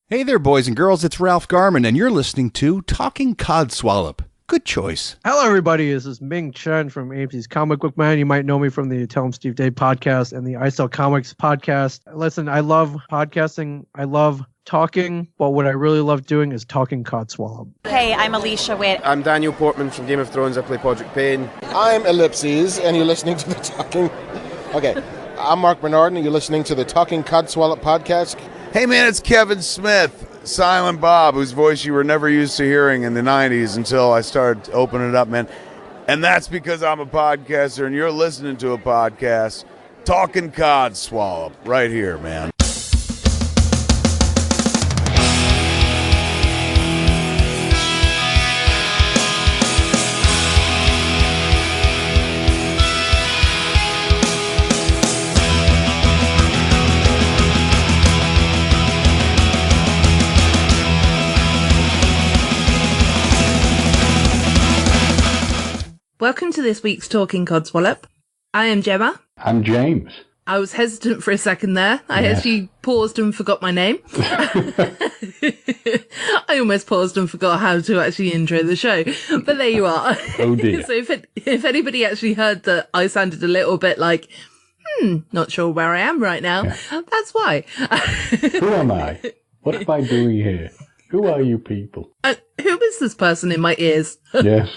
Hey there, boys and girls. It's Ralph Garman, and you're listening to Talking Codswallop. Good choice. Hello, everybody. This is Ming Chen from AMC's Comic Book Man. You might know me from the Tell 'em Steve Dave podcast and the I Sell Comics podcast. Listen, I love podcasting. I love talking, but what I really love doing is talking Codswallop. Hey, I'm Alicia Witt. I'm Daniel Portman from Game of Thrones. I play Podrick Payne. I'm Ellipses, and you're listening to the Talking... Okay, I'm Mark Bernard, and you're listening to the Talking Codswallop podcast. Hey man, it's Kevin Smith, Silent Bob, whose voice you were never used to hearing in the 90s until I started opening it up, man. And that's because I'm a podcaster and you're listening to a podcast, Talking Codswallop, right here, man. Welcome to this week's Talking Codswallop. I am Gemma. I'm James. I was hesitant for a second there. I actually paused and forgot my name. I almost paused and forgot how to actually intro the show. But there you are. Oh dear. So if anybody actually heard that I sounded a little bit like, not sure where I am right now, that's why. Who am I? What am I doing here? Who are you people? Who is this person in my ears? Yes.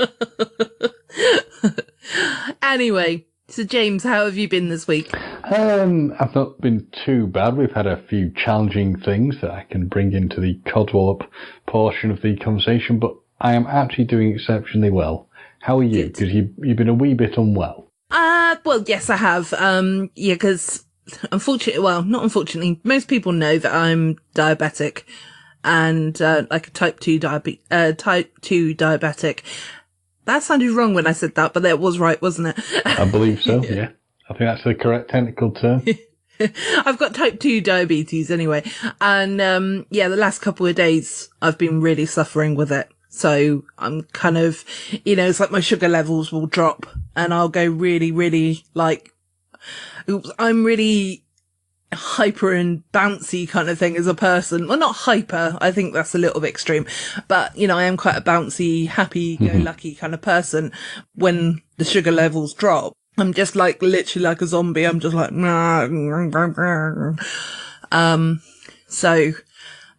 Anyway, so James, how have you been this week? I've not been too bad. We've had a few challenging things that I can bring into the Codswallop portion of the conversation, but I am actually doing exceptionally well. How are you? Because you've been a wee bit unwell. Well, yes, I have. Because not unfortunately, most people know that I'm diabetic and like a type 2 diabetic. That sounded wrong when I said that, but that was right, wasn't it? I believe so, yeah. I think that's the correct technical term. I've got type 2 diabetes anyway. And, the last couple of days I've been really suffering with it. So I'm kind of, it's like my sugar levels will drop and I'll go really, really I'm really hyper and bouncy kind of thing as a person. Well, not hyper. I think that's a little bit extreme, but I am quite a bouncy, happy-go-lucky kind of person. When the sugar levels drop, I'm just literally like a zombie. I'm just like, so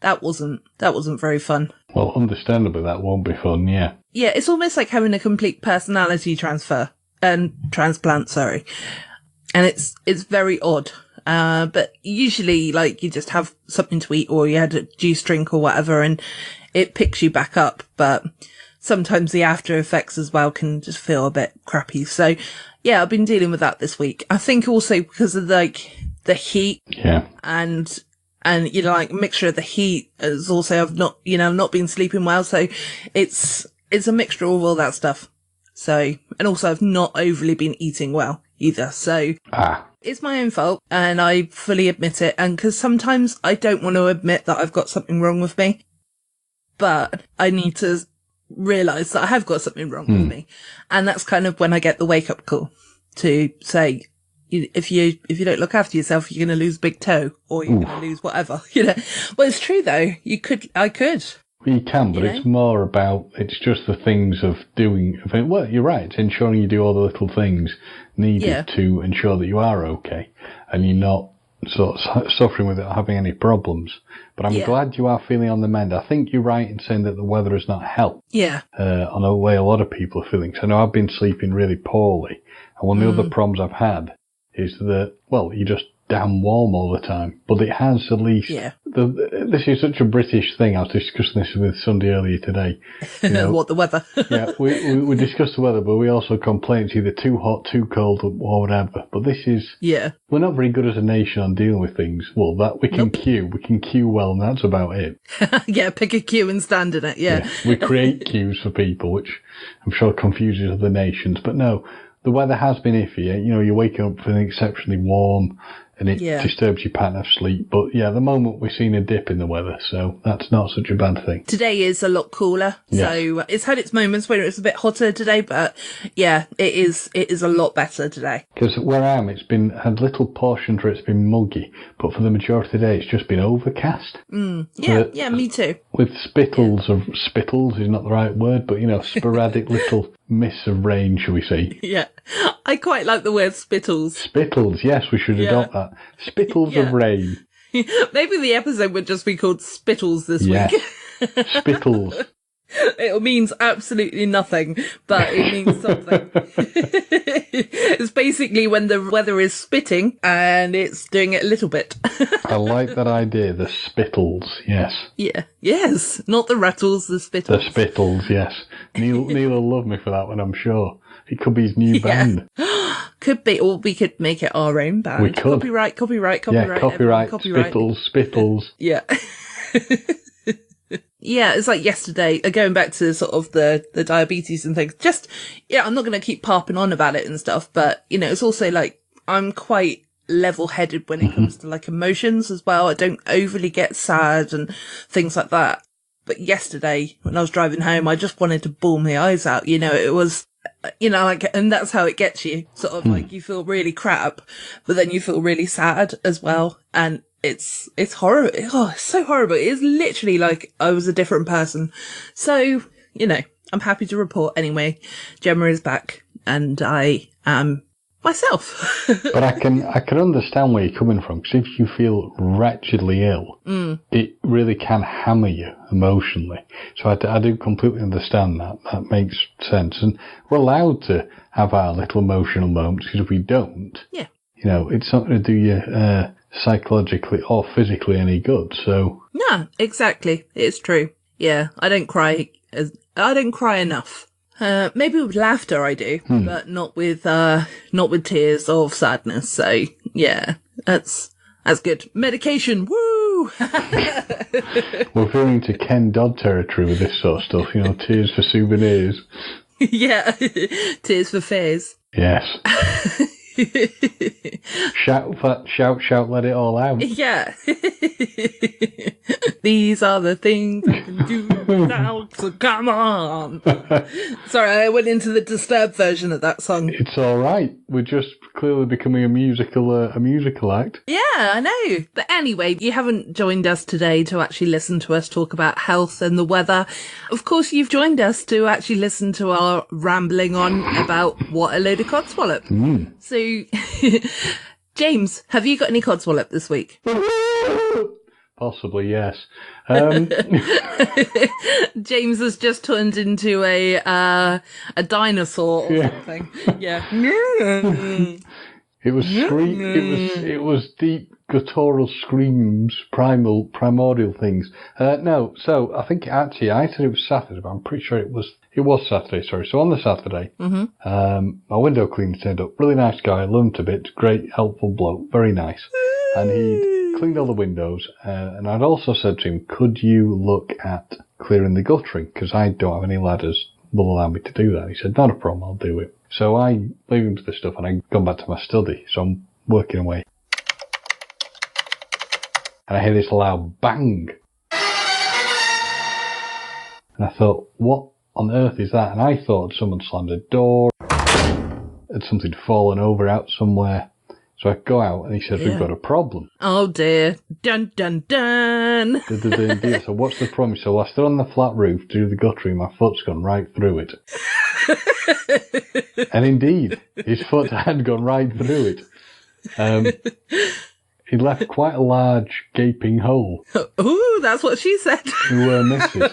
that wasn't very fun. Well, understandably, that won't be fun. Yeah. Yeah. It's almost like having a complete personality transplant. Sorry. And it's very odd. But usually, you just have something to eat or you had a juice drink or whatever and it picks you back up. But sometimes the after effects as well can just feel a bit crappy. So, yeah, I've been dealing with that this week. I think also because of, the heat. Yeah. And mixture of the heat is also, I've not been sleeping well. So it's a mixture of all that stuff. So, and also I've not overly been eating well either. So. It's my own fault, and I fully admit it, and because sometimes I don't want to admit that I've got something wrong with me, but I need to realise that I have got something wrong with me, and that's kind of when I get the wake-up call to say, if you don't look after yourself, you're going to lose a big toe, or you're going to lose whatever, Well, it's true though, I could. Well, you can, but it's more about, it's just the things of doing, well, you're right, it's ensuring you do all the little things needed to ensure that you are okay, and you're not sort of suffering without having any problems. But I'm glad you are feeling on the mend. I think you're right in saying that the weather has not helped. Yeah. On the way a lot of people are feeling. So I know I've been sleeping really poorly, and one of the other problems I've had is that, well, you just damn warm all the time, but it has at least. Yeah. This is such a British thing. I was discussing this with Sunday earlier today. What, the weather? Yeah, we discussed the weather, but we also complain it's either too hot, too cold, or whatever. But this is. Yeah. We're not very good as a nation on dealing with things. Well, that we can queue well, and that's about it. Yeah, pick a queue and stand in it. Yeah. We create queues for people, which I'm sure confuses other nations. But no, the weather has been iffy. You're waking up feeling exceptionally warm. and it disturbs your pattern of sleep. But yeah, at the moment we're seeing a dip in the weather, so that's not such a bad thing. Today is a lot cooler, so it's had its moments where it's a bit hotter today, but yeah, it is a lot better today. Because where I am, it's been had little portions where it's been muggy, but for the majority of the day, it's just been overcast. Yeah, me too. With spittles is not the right word, but sporadic little mists of rain, shall we say? Yeah, I quite like the word spittles. Spittles, yes, we should adopt that. Spittles of rain. Maybe the episode would just be called Spittles this week. Spittles. It means absolutely nothing, but it means something. It's basically when the weather is spitting and it's doing it a little bit. I like that idea, the spittles, yes. Yeah, yes, not the rattles, the spittles. The spittles, yes. Neil will love me for that one, I'm sure. It could be his new band. Could be, or we could make it our own band. We could. Copyright. Yeah, copyright. Spittles. Yeah. Yeah, it's like yesterday, going back to sort of the diabetes and things. I'm not going to keep harping on about it and stuff, but, it's also like, I'm quite level-headed when it comes to like emotions as well. I don't overly get sad and things like that. But yesterday, when I was driving home, I just wanted to bawl my eyes out. It was, and that's how it gets you. Sort of like you feel really crap, but then you feel really sad as well. And it's horrible. Oh, it's so horrible. It is literally like I was a different person. So, I'm happy to report anyway. Gemma is back and I am myself. But I can understand where you're coming from, because if you feel wretchedly ill, it really can hammer you emotionally. So I do completely understand that. That makes sense. And we're allowed to have our little emotional moments, because if we don't, it's not going to do you psychologically or physically any good. So no, exactly. It's true. Yeah, I don't cry enough. Maybe with laughter I do, but not with tears of sadness. So yeah, that's good. Medication, woo! We're veering to Ken Dodd territory with this sort of stuff, tears for souvenirs. Yeah, tears for fears. Yes. Shout, let it all out. Yeah. These are the things I can do now, so come on. Sorry, I went into the Disturbed version of that song. It's all right. We're just clearly becoming a musical act. Yeah, I know. But anyway, you haven't joined us today to actually listen to us talk about health and the weather. Of course, you've joined us to actually listen to our rambling on about what a load of codswallop. So, James, have you got any codswallop this week? Possibly, yes. James has just turned into a dinosaur or something. Yeah. It was deep guttural screams, primordial things. No, so I think actually I said it was Saturday, but I'm pretty sure it was Saturday, sorry. So on the Saturday, my window cleaner turned up. Really nice guy, loved him to bits, great, helpful bloke, very nice. And he'd cleaned all the windows, and I'd also said to him, could you look at clearing the guttering? Because I don't have any ladders will allow me to do that. He said, not a problem, I'll do it. So I leave him to the stuff, and I've gone back to my study, so I'm working away. And I hear this loud bang. And I thought, what on earth is that? And I thought someone slammed a door, had something fallen over out somewhere. So I go out and he says, we've got a problem. Oh dear. Dun, dun, dun. So what's the problem? So I stood on the flat roof to do the guttering, my foot's gone right through it. And indeed, his foot had gone right through it. He left quite a large gaping hole. Ooh, that's what she said. To misses.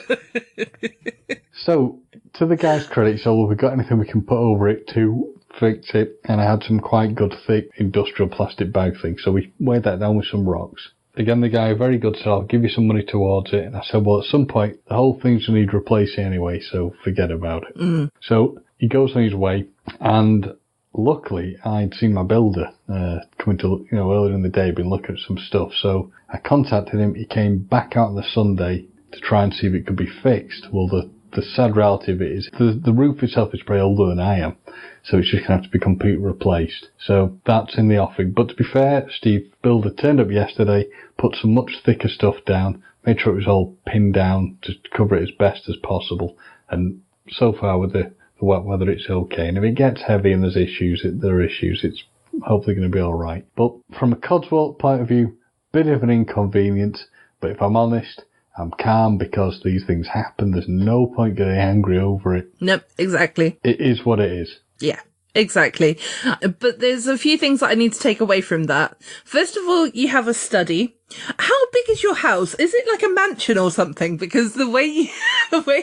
So, to the guy's credit, so have we got anything we can put over it to fix it? And I had some quite good thick industrial plastic bag thing, so we weighed that down with some rocks. Again, the guy, very good, said, I'll give you some money towards it. And I said, well, at some point, the whole thing's going to need replacing anyway, so forget about it. So, he goes on his way, and luckily, I'd seen my builder coming to, earlier in the day, been looking at some stuff. So I contacted him. He came back out on the Sunday to try and see if it could be fixed. Well, the the sad reality of it is the roof itself is probably older than I am, so it's just going to have to be completely replaced. So that's in the offing. But to be fair, Steve Builder turned up yesterday, put some much thicker stuff down, made sure it was all pinned down to cover it as best as possible. And so far with the wet weather, it's okay. And if it gets heavy and there's issues, there are issues, it's hopefully going to be all right. But from a Codswallop point of view, bit of an inconvenience. But if I'm honest, I'm calm because these things happen. There's no point getting angry over it. Nope, exactly. It is what it is. Yeah, exactly. But there's a few things that I need to take away from that. First of all, you have a study. How big is your house? Is it like a mansion or something? Because the way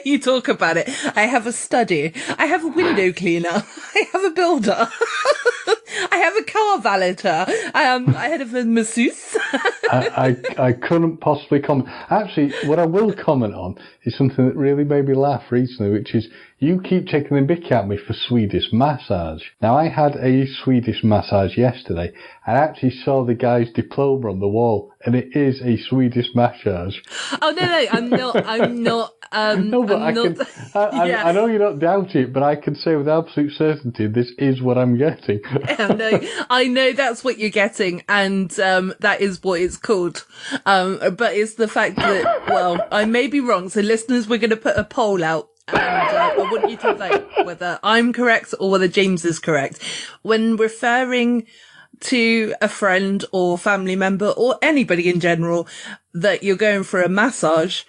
you talk about it, I have a study. I have a window cleaner. I have a builder. I have a car valeter. I have a masseuse. I couldn't possibly comment. Actually, what I will comment on is something that really made me laugh recently, which is you keep taking the mick at me for Swedish massage. Now, I had a Swedish massage yesterday and actually saw the guy's diploma on the wall, and it is a Swedish massage. Oh, no, I'm not. No, but I know you don't doubt it, but I can say with absolute certainty this is what I'm getting. I know that's what you're getting, and that is what it's called. But it's the fact that, well, I may be wrong, so listeners, we're going to put a poll out. And I want you to vote whether I'm correct or whether James is correct. When referring to a friend or family member or anybody in general that you're going for a massage,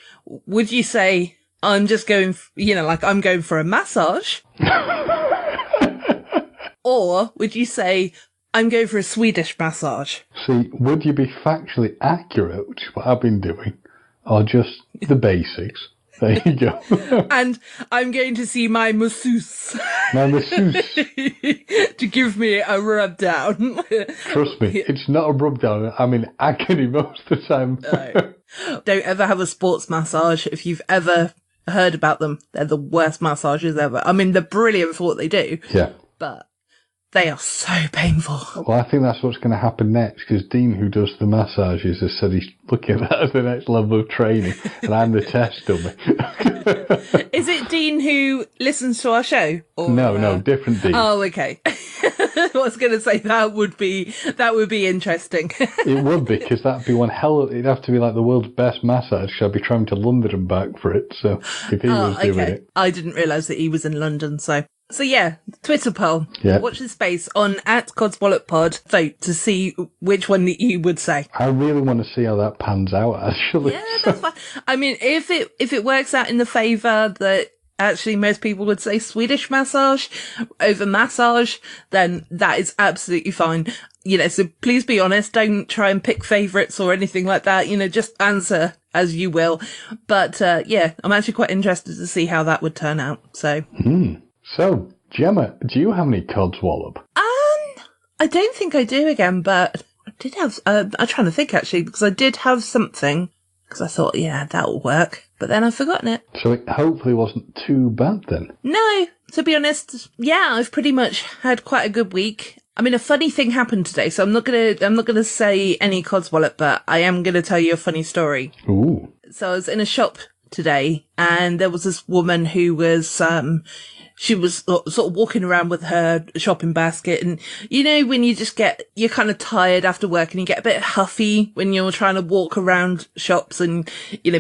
would you say, I'm just going, I'm going for a massage? Or would you say, I'm going for a Swedish massage? See, would you be factually accurate, which is what I've been doing, or just the basics? There you go. And I'm going to see my masseuse. My masseuse. To give me a rub down. Trust me, it's not a rub down. I'm in agony most of the time. Don't ever have a sports massage. If you've ever heard about them, they're the worst massages ever. I mean, they're brilliant for what they do. Yeah. But they are so painful. Well, I think that's what's going to happen next, because Dean, who does the massages, has said he's looking at that as the next level of training, and I'm the test dummy. Is it Dean who listens to our show? Or, no, different Dean. Oh, okay. I was going to say that would be interesting. It would be, because that'd be one it'd have to be like the world's best massage, so I'd be travelling to London and back for it, so if he was doing it. I didn't realise that he was in London, so yeah, Twitter poll. Yeah. Watch this space on @CodswallopPod. Vote to see which one that you would say. I really want to see how that pans out, actually. Yeah, that's fine. I mean, if it works out in the favour that actually most people would say Swedish massage over massage, then that is absolutely fine. So please be honest. Don't try and pick favourites or anything like that. Just answer as you will. But I'm actually quite interested to see how that would turn out. So. So, Gemma, do you have any Codswallop? I don't think I do again, but I did have, I'm trying to think actually, because I did have something, because I thought, yeah, that'll work, but then I've forgotten it. So it hopefully wasn't too bad then? No, to be honest, yeah, I've pretty much had quite a good week. I mean, a funny thing happened today, so I'm not gonna say any Codswallop, but I am gonna tell you a funny story. Ooh. So I was in a shop today, and there was this woman who was, she was sort of walking around with her shopping basket, and when you're kind of tired after work and you get a bit huffy when you're trying to walk around shops and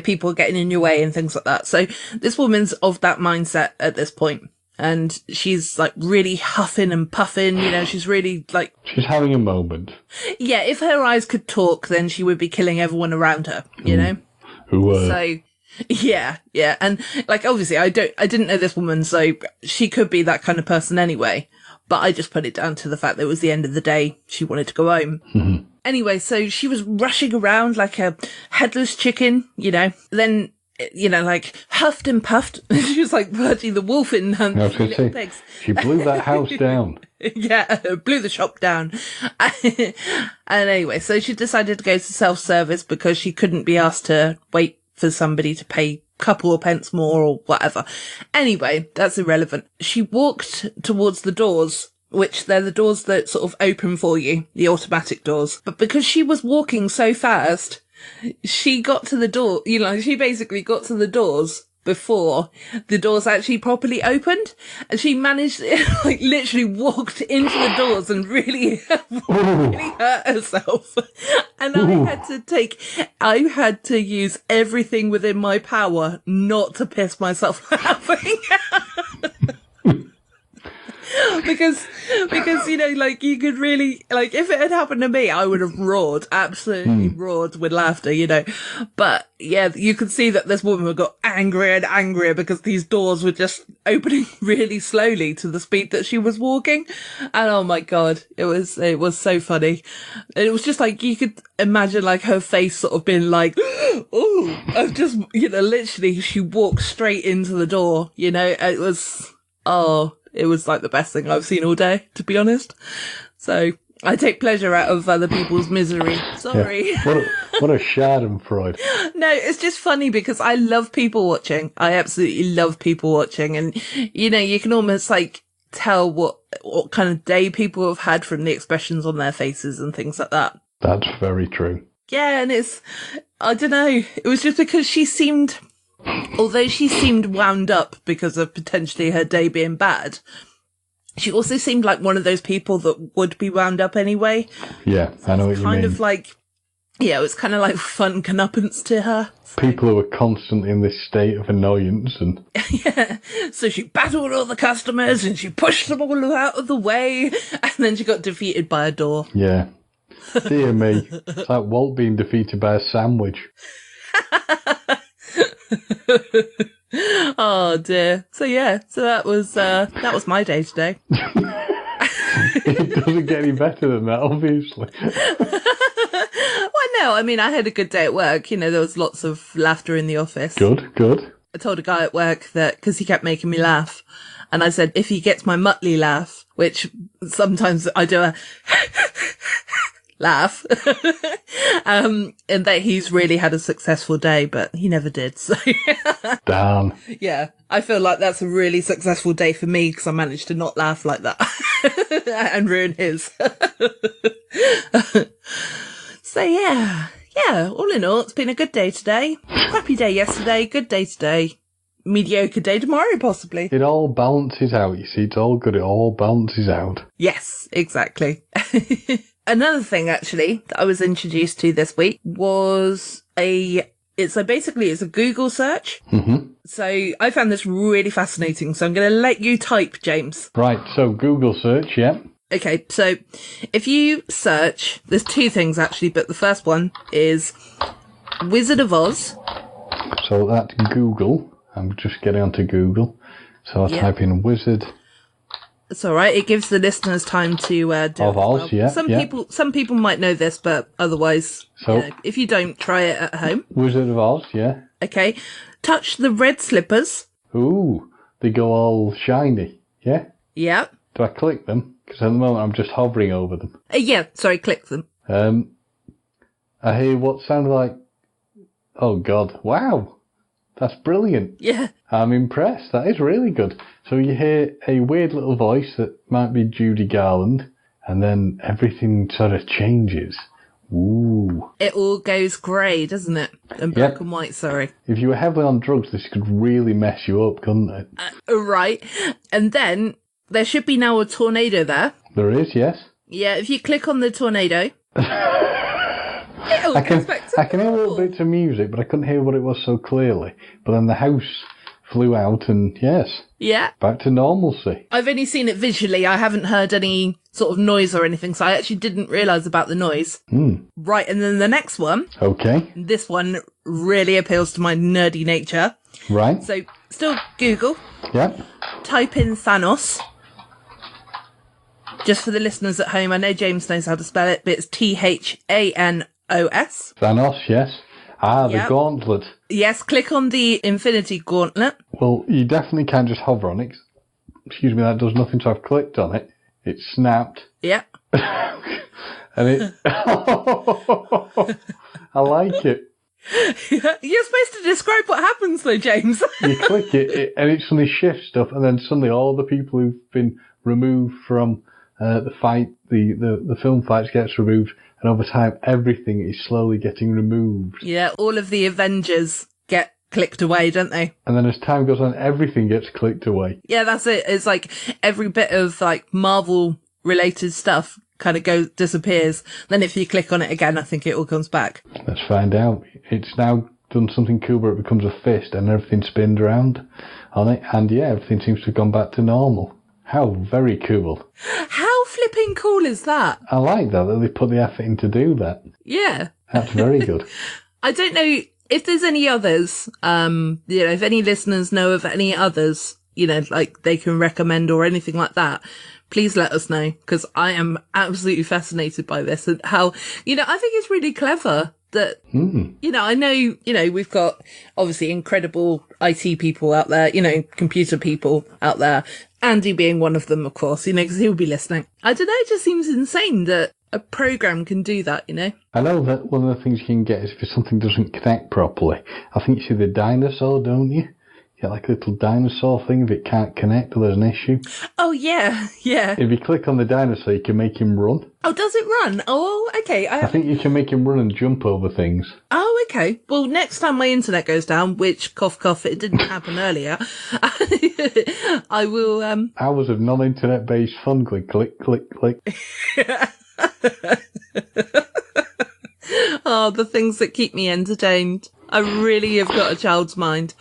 people are getting in your way and things like that. So this woman's of that mindset at this point, and she's like really huffing and puffing. She's really like, she's having a moment. Yeah, if her eyes could talk, then she would be killing everyone around her. So. Yeah. And like, obviously I didn't know this woman, so she could be that kind of person anyway, but I just put it down to the fact that it was the end of the day. She wanted to go home. Mm-hmm. Anyway, so she was rushing around like a headless chicken, then, like huffed and puffed. She was like Bertie the wolf in Little Pigs. She blew that house down. Yeah, blew the shop down. And anyway, so she decided to go to self-service because she couldn't be asked to wait for somebody to pay a couple of pence more or whatever. Anyway, that's irrelevant. She walked towards the doors, which they're the doors that sort of open for you, the automatic doors. But because she was walking so fast, she got to the door, she basically got to the doors before the doors actually properly opened, and she managed, like, literally walked into the doors and really hurt herself. And I had to use everything within my power not to piss myself laughing. Because, you know, like, you could really, like, if it had happened to me, I would have roared, absolutely roared with laughter, you know. But, yeah, you could see that this woman got angrier and angrier because these doors were just opening really slowly to the speed that she was walking. And oh my God, it was so funny. And it was just like, you could imagine, like, her face sort of being like, oh, I've just, you know, literally, she walked straight into the door, you know. It was like the best thing I've seen all day, to be honest. So I take pleasure out of other people's misery. Sorry. Yeah. What a schadenfreude. No, it's just funny because I love people watching. I absolutely love people watching. And, you know, you can almost like tell what kind of day people have had from the expressions on their faces and things like that. That's very true. Yeah, and I don't know, it was just because although she seemed wound up because of potentially her day being bad, she also seemed like one of those people that would be wound up anyway. Yeah, I know what you mean. Kind of like, yeah, it was kind of like fun comeuppance to her. People who were constantly in this state of annoyance and... Yeah, so she battled all the customers and she pushed them all out of the way, and then she got defeated by a door. Yeah. Dear me. It's like Walt being defeated by a sandwich. Oh dear. So that was my day today. It doesn't get any better than that, obviously. Well, no, I mean, I had a good day at work. You know, there was lots of laughter in the office. Good. I told a guy at work that, because he kept making me laugh, and I said, if he gets my Muttley laugh, which sometimes I do a laugh, and that he's really had a successful day, but he never did. So damn. Yeah, I feel like that's a really successful day for me because I managed to not laugh like that and ruin his. So yeah, all in all, it's been a good day today. Crappy day yesterday, good day today, mediocre day tomorrow possibly. It all balances out, you see. It's all good, it all balances out. Yes, exactly. Another thing, actually, that I was introduced to this week was it's a Google search. Mm-hmm. So I found this really fascinating. So I'm going to let you type, James. Right. So Google search. Yeah. Okay. So if you search, there's two things actually, but the first one is Wizard of Oz. So that's Google. I'm just getting onto Google. So I'll type in Wizard. It's all right. It gives the listeners time to do of Oz, well. Some people might know this, but otherwise, so, if you don't, try it at home. Wizard of Oz, yeah. Okay. Touch the red slippers. Ooh, they go all shiny, yeah? Yeah. Do I click them? Because at the moment I'm just hovering over them. Click them. I hear what sounded like... Oh, God. Wow. That's brilliant. Yeah. I'm impressed. That is really good. So you hear a weird little voice that might be Judy Garland, and then everything sort of changes. Ooh. It all goes grey, doesn't it? And black and white, sorry. If you were heavily on drugs, this could really mess you up, couldn't it? Right. And then there should be now a tornado there. There is, yes. Yeah, if you click on the tornado... I can hear little bits of music, but I couldn't hear what it was so clearly. But then the house flew out and, yes. Yeah. Back to normalcy. I've only seen it visually. I haven't heard any sort of noise or anything, so I actually didn't realise about the noise. Right, and then the next one. Okay. This one really appeals to my nerdy nature. Right. So, still Google. Yeah. Type in Thanos. Just for the listeners at home, I know James knows how to spell it, but it's Thanos. Thanos, yes. The gauntlet. Yes, click on the Infinity Gauntlet. Well, you definitely can't just hover on it. Excuse me, that does nothing to have clicked on it. It snapped. Yeah. And it... I like it. You're supposed to describe what happens though, James. You click it, and it suddenly shifts stuff, and then suddenly all the people who've been removed from the fight, the film fights gets removed, and over time everything is slowly getting removed. Yeah, all of the Avengers get clicked away, don't they? And then as time goes on, everything gets clicked away. Yeah, that's it. It's like every bit of like Marvel related stuff kind of disappears. Then if you click on it again, I think it all comes back. Let's find out. It's now done something cool where it becomes a fist and everything spins around on it. And yeah, everything seems to have gone back to normal. How very cool. How flipping cool is that? I like that they put the effort in to do that. Yeah. That's very good. I don't know if there's any others, if any listeners know of any others, like they can recommend or anything like that, please let us know, because I am absolutely fascinated by this and how, I think it's really clever that, I know, we've got obviously incredible IT people out there, computer people out there, Andy being one of them, of course, because he'll be listening. I don't know, it just seems insane that a program can do that, I know that one of the things you can get is if something doesn't connect properly. I think you see the dinosaur, don't you? You get like a little dinosaur thing if it can't connect or there's an issue. Oh, yeah. If you click on the dinosaur, you can make him run. Oh, does it run? Oh, okay. I think you can make him run and jump over things. Oh, okay. Well, next time my internet goes down, which, cough, cough, it didn't happen earlier, I will... Hours of non-internet based fun. Click, click, click, click. Oh, the things that keep me entertained. I really have got a child's mind.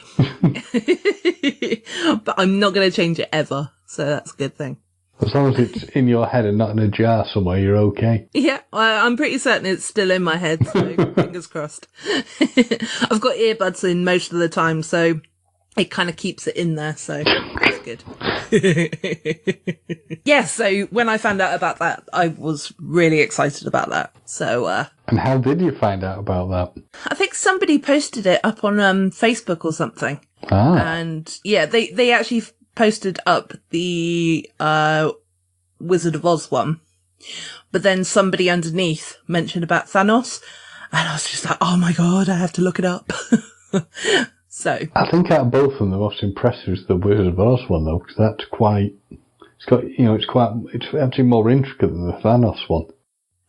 But I'm not going to change it ever, so that's a good thing. As long as it's in your head and not in a jar somewhere, you're okay. Yeah, I'm pretty certain it's still in my head, so fingers crossed. I've got earbuds in most of the time, so it kind of keeps it in there, so that's good. Yeah, so when I found out about that, I was really excited about that. So, and how did you find out about that? I think somebody posted it up on Facebook or something. Ah. And yeah, they actually posted up the Wizard of Oz one. But then somebody underneath mentioned about Thanos. And I was just like, oh my God, I have to look it up. So I think out of both of them, the most impressive is the Wizard of Oz one, though, because that's quite. It's got, it's actually more intricate than the Thanos one.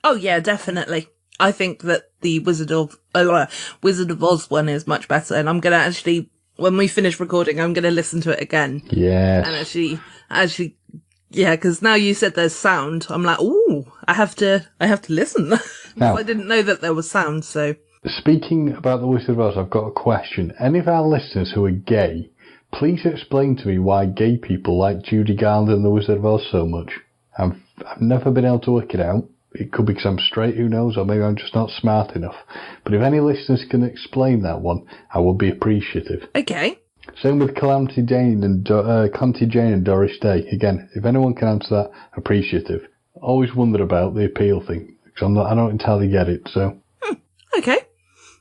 Oh yeah, definitely. I think that the Wizard of Oz one is much better, and I'm gonna actually, when we finish recording, I'm gonna listen to it again. Yes. And actually, yeah, because now you said there's sound, I'm like, ooh, I have to listen. Now, I didn't know that there was sound, so. Speaking about the Wizard of Oz, I've got a question. Any of our listeners who are gay, please explain to me why gay people like Judy Garland and the Wizard of Oz so much. I've never been able to work it out. It could be because I'm straight, who knows, or maybe I'm just not smart enough. But if any listeners can explain that one, I will be appreciative. Okay. Same with Calamity Jane and Doris Day. Again, if anyone can answer that, appreciative. Always wondered about the appeal thing, because I don't entirely get it, so. Okay.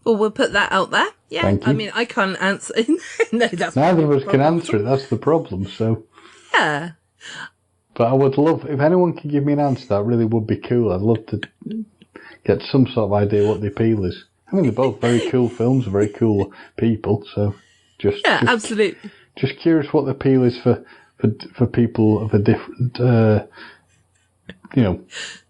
Well, we'll put that out there. Yeah. Thank you. I mean, I can't answer. No, that's neither of us can answer it. That's the problem. So. Yeah. But I would love, if anyone could give me an answer, that really would be cool. I'd love to get some sort of idea what the appeal is. I mean, they're both very cool films, very cool people. So just absolutely. Just curious what the appeal is for people of a different,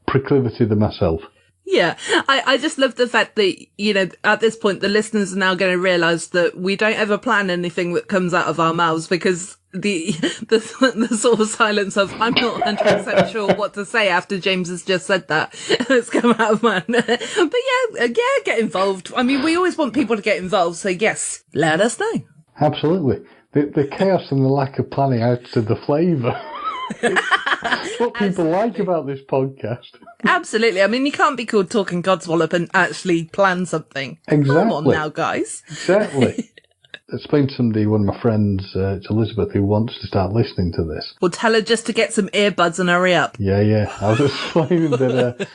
proclivity than myself. Yeah, I just love the fact that, at this point, the listeners are now going to realise that we don't ever plan anything that comes out of our mouths, because the sort of silence of, I'm not 100% sure what to say after James has just said that, it's come out of mine. But yeah, get involved. I mean, we always want people to get involved, so yes, let us know. Absolutely. The chaos and the lack of planning adds to the flavour. It's what people like about this podcast. Absolutely. I mean, you can't be called Talking Codswallop and actually plan something. Exactly. Come on now, guys. Exactly. Explain to somebody, one of my friends, it's Elizabeth, who wants to start listening to this. Well, tell her just to get some earbuds and hurry up. Yeah. I was explaining that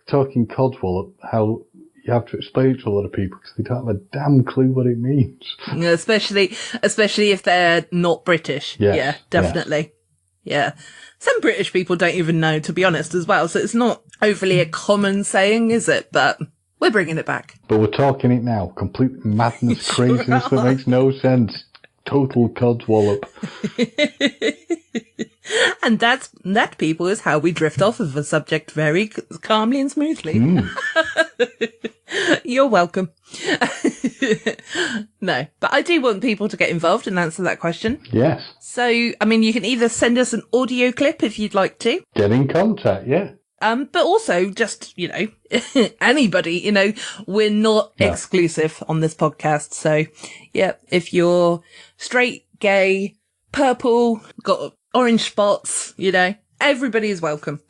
Talking Codswallop, how you have to explain it to a lot of people because they don't have a damn clue what it means. Yeah, especially if they're not British. Yes, yeah, definitely. Yeah. Some British people don't even know, to be honest, as well. So it's not overly a common saying, is it? But we're bringing it back. But we're talking it now. Complete madness, craziness that makes no sense. Total Codswallop. And that, people, is how we drift off of a subject very calmly and smoothly. You're welcome. No, but I do want people to get involved and answer that question. Yes. So, I mean, you can either send us an audio clip if you'd like to. Get in contact, yeah. But also just, anybody, we're not exclusive on this podcast. So, yeah, if you're straight, gay, purple, got orange spots, everybody is welcome.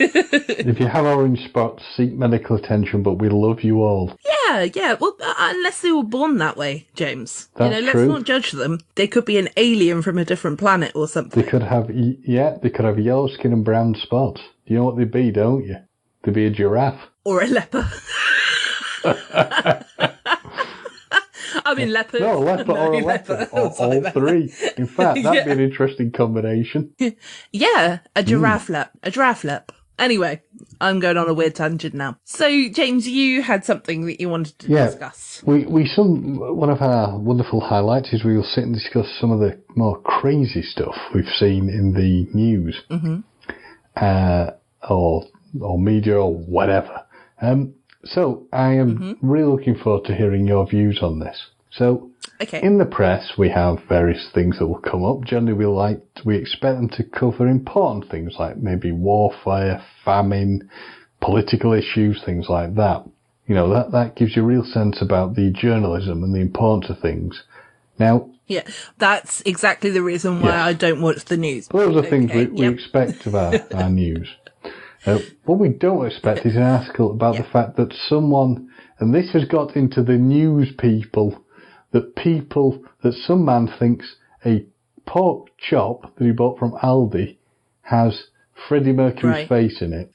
If you have orange spots, seek medical attention, but we love you all. Yeah. Well, unless they were born that way, James. That's let's true. not judge them. They could be an alien from a different planet or something. They could have yellow skin and brown spots. You know what they'd be, don't you? They'd be a giraffe. Or a leopard. I mean, leopard. No, a leopard or a leopard. Or all three. In fact, that'd be an interesting combination. Yeah, a giraffe lep. A giraffe lep. Anyway, I'm going on a weird tangent now. So, James, you had something that you wanted to discuss. One of our wonderful highlights is we will sit and discuss some of the more crazy stuff we've seen in the news. Or media or whatever. So I am really looking forward to hearing your views on this. So in the press, we have various things that will come up. Generally, we expect them to cover important things like maybe warfare, famine, political issues, things like that. That gives you a real sense about the journalism and the importance of things. Now, yeah, that's exactly the reason why I don't watch the news. Those are things we expect of our news. What we don't expect is an article about the fact that someone, and this has got into the news people, that some man thinks a pork chop that he bought from Aldi has Freddie Mercury's face in it.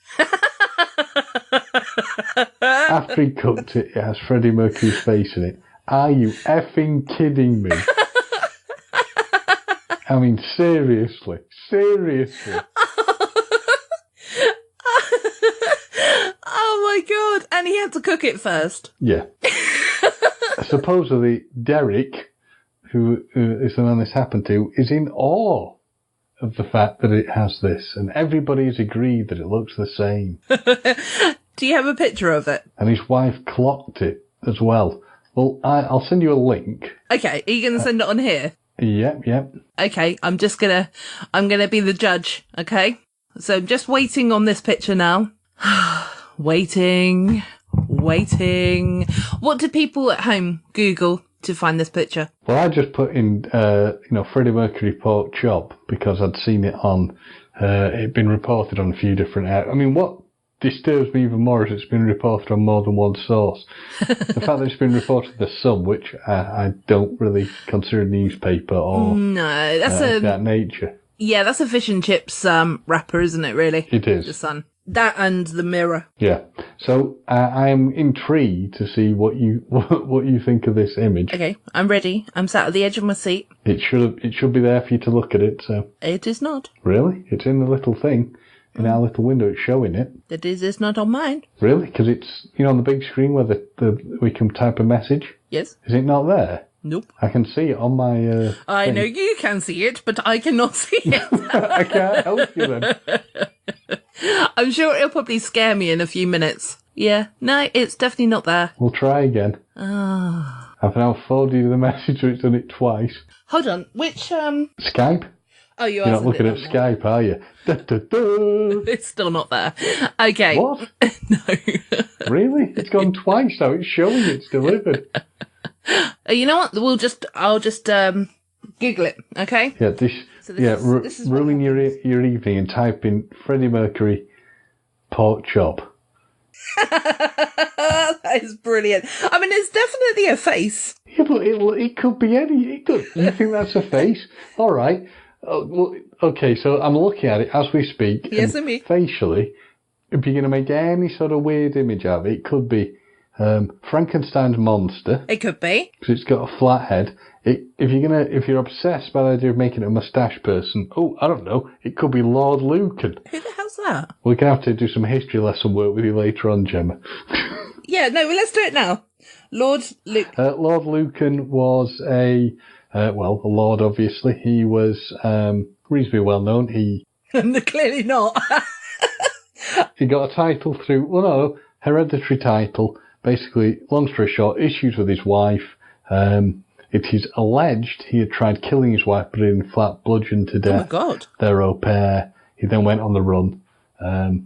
After he cooked it, it has Freddie Mercury's face in it. Are you effing kidding me? I mean, seriously. Oh my God. And he had to cook it first. Yeah. Supposedly, Derek, who is the man this happened to, is in awe of the fact that it has this. And everybody has agreed that it looks the same. Do you have a picture of it? And his wife clocked it as well. Well, I'll send you a link. Okay. Are you going to send it on here? Yep. Okay. I'm going to be the judge. Okay. So I'm just waiting on this picture now. Waiting. What do people at home Google to find this picture? Well, I just put in, Freddie Mercury pork chop because I'd seen it on, it'd been reported on a few different areas. I mean, what disturbs me even more is it's been reported on more than one source. The fact that it's been reported in the Sun, which I don't really consider a newspaper or that's that nature. Yeah, that's a fish and chips wrapper, isn't it, really? It is. The Sun. That and the Mirror. Yeah. So I'm intrigued to see what you think of this image. Okay, I'm ready. I'm sat at the edge of my seat. It should be there for you to look at it. So it is not. Really? It's in the little thing in our little window. It's showing it. It is not on mine. Really? Because it's on the big screen where we can type a message. Yes. Is it not there? Nope. I can see it on my. I know you can see it, but I cannot see it. I can't help you then. I'm sure it'll probably scare me in a few minutes. Yeah, no, it's definitely not there. We'll try again. I've now forwarded you the message, so it's done it twice. Hold on, which Skype? Oh, you're not looking at Skype, are you? Da, da, da. It's still not there. Okay. What? No. Really? It's gone twice now. It's showing it's delivered. You know what? I'll just Google it. Okay. Yeah. This is ruin your evening and type in Freddie Mercury pork chop. That is brilliant. I mean, it's definitely a face. Yeah, but it could be any. You think that's a face? All right. Okay, so I'm looking at it as we speak. Yes, and me. Facially, if you're going to make any sort of weird image of it, it could be Frankenstein's monster. It could be. Because it's got a flat head. If you're obsessed by the idea of making it a moustache person, I don't know, it could be Lord Lucan. Who the hell's that? We're going to have to do some history lesson work with you later on, Gemma. Yeah, no, well, let's do it now. Lord Lucan. Lord Lucan was a lord, obviously. He was reasonably well known. Clearly not. He got a title through, hereditary title basically, long story short, issues with his wife. It is alleged he had tried killing his wife, but in flat bludgeoned to death. Oh my God. Their au pair. He then went on the run.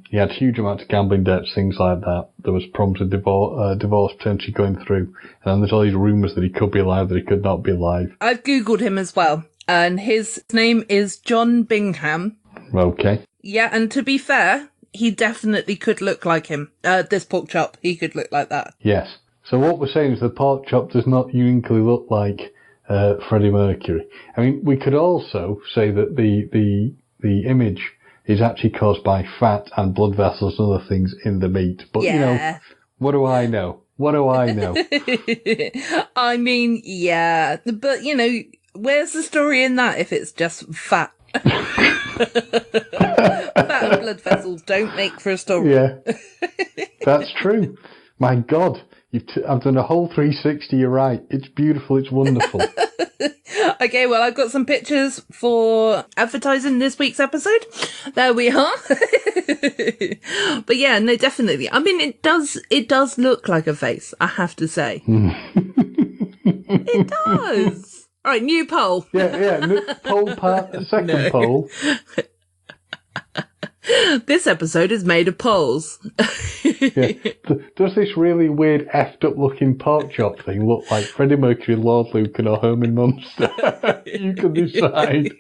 He had huge amounts of gambling debts, things like that. There was problems with divorce potentially going through. And then there's all these rumours that he could be alive, that he could not be alive. I've Googled him as well. And his name is John Bingham. Okay. Yeah, and to be fair, he definitely could look like him. This pork chop, he could look like that. Yes. So what we're saying is the pork chop does not uniquely look like Freddie Mercury. I mean, we could also say that the image is actually caused by fat and blood vessels and other things in the meat. But, you know, what do I know? What do I know? I mean, yeah. But, you know, where's the story in that if it's just fat? Fat and blood vessels don't make for a story. Yeah, that's true. My God. I've done a whole 360, you're right. It's beautiful, it's wonderful. Okay, well, I've got some pictures for advertising this week's episode. There we are. But yeah, no, definitely. I mean, it does look like a face, I have to say. It does. All right, new poll. Second poll. This episode is made of polls. Yeah. Does this really weird effed up looking pork chop thing look like Freddie Mercury, Lord Lucan or Herman Munster? You can decide.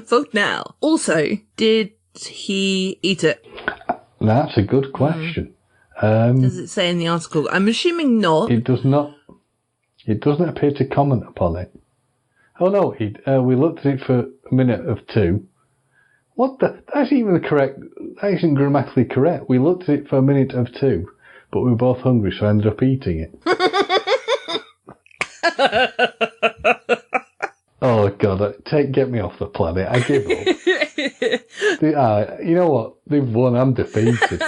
Vote now. Also, did he eat it? That's a good question. Does it say in the article? I'm assuming not. It does not. It doesn't appear to comment upon it. Oh no, we looked at it for a minute of two. What the? That's even correct. That isn't grammatically correct. We looked at it for a minute of two, but we were both hungry, so I ended up eating it. Oh God! Get me off the planet. I give up. You know what? They've won. I'm defeated.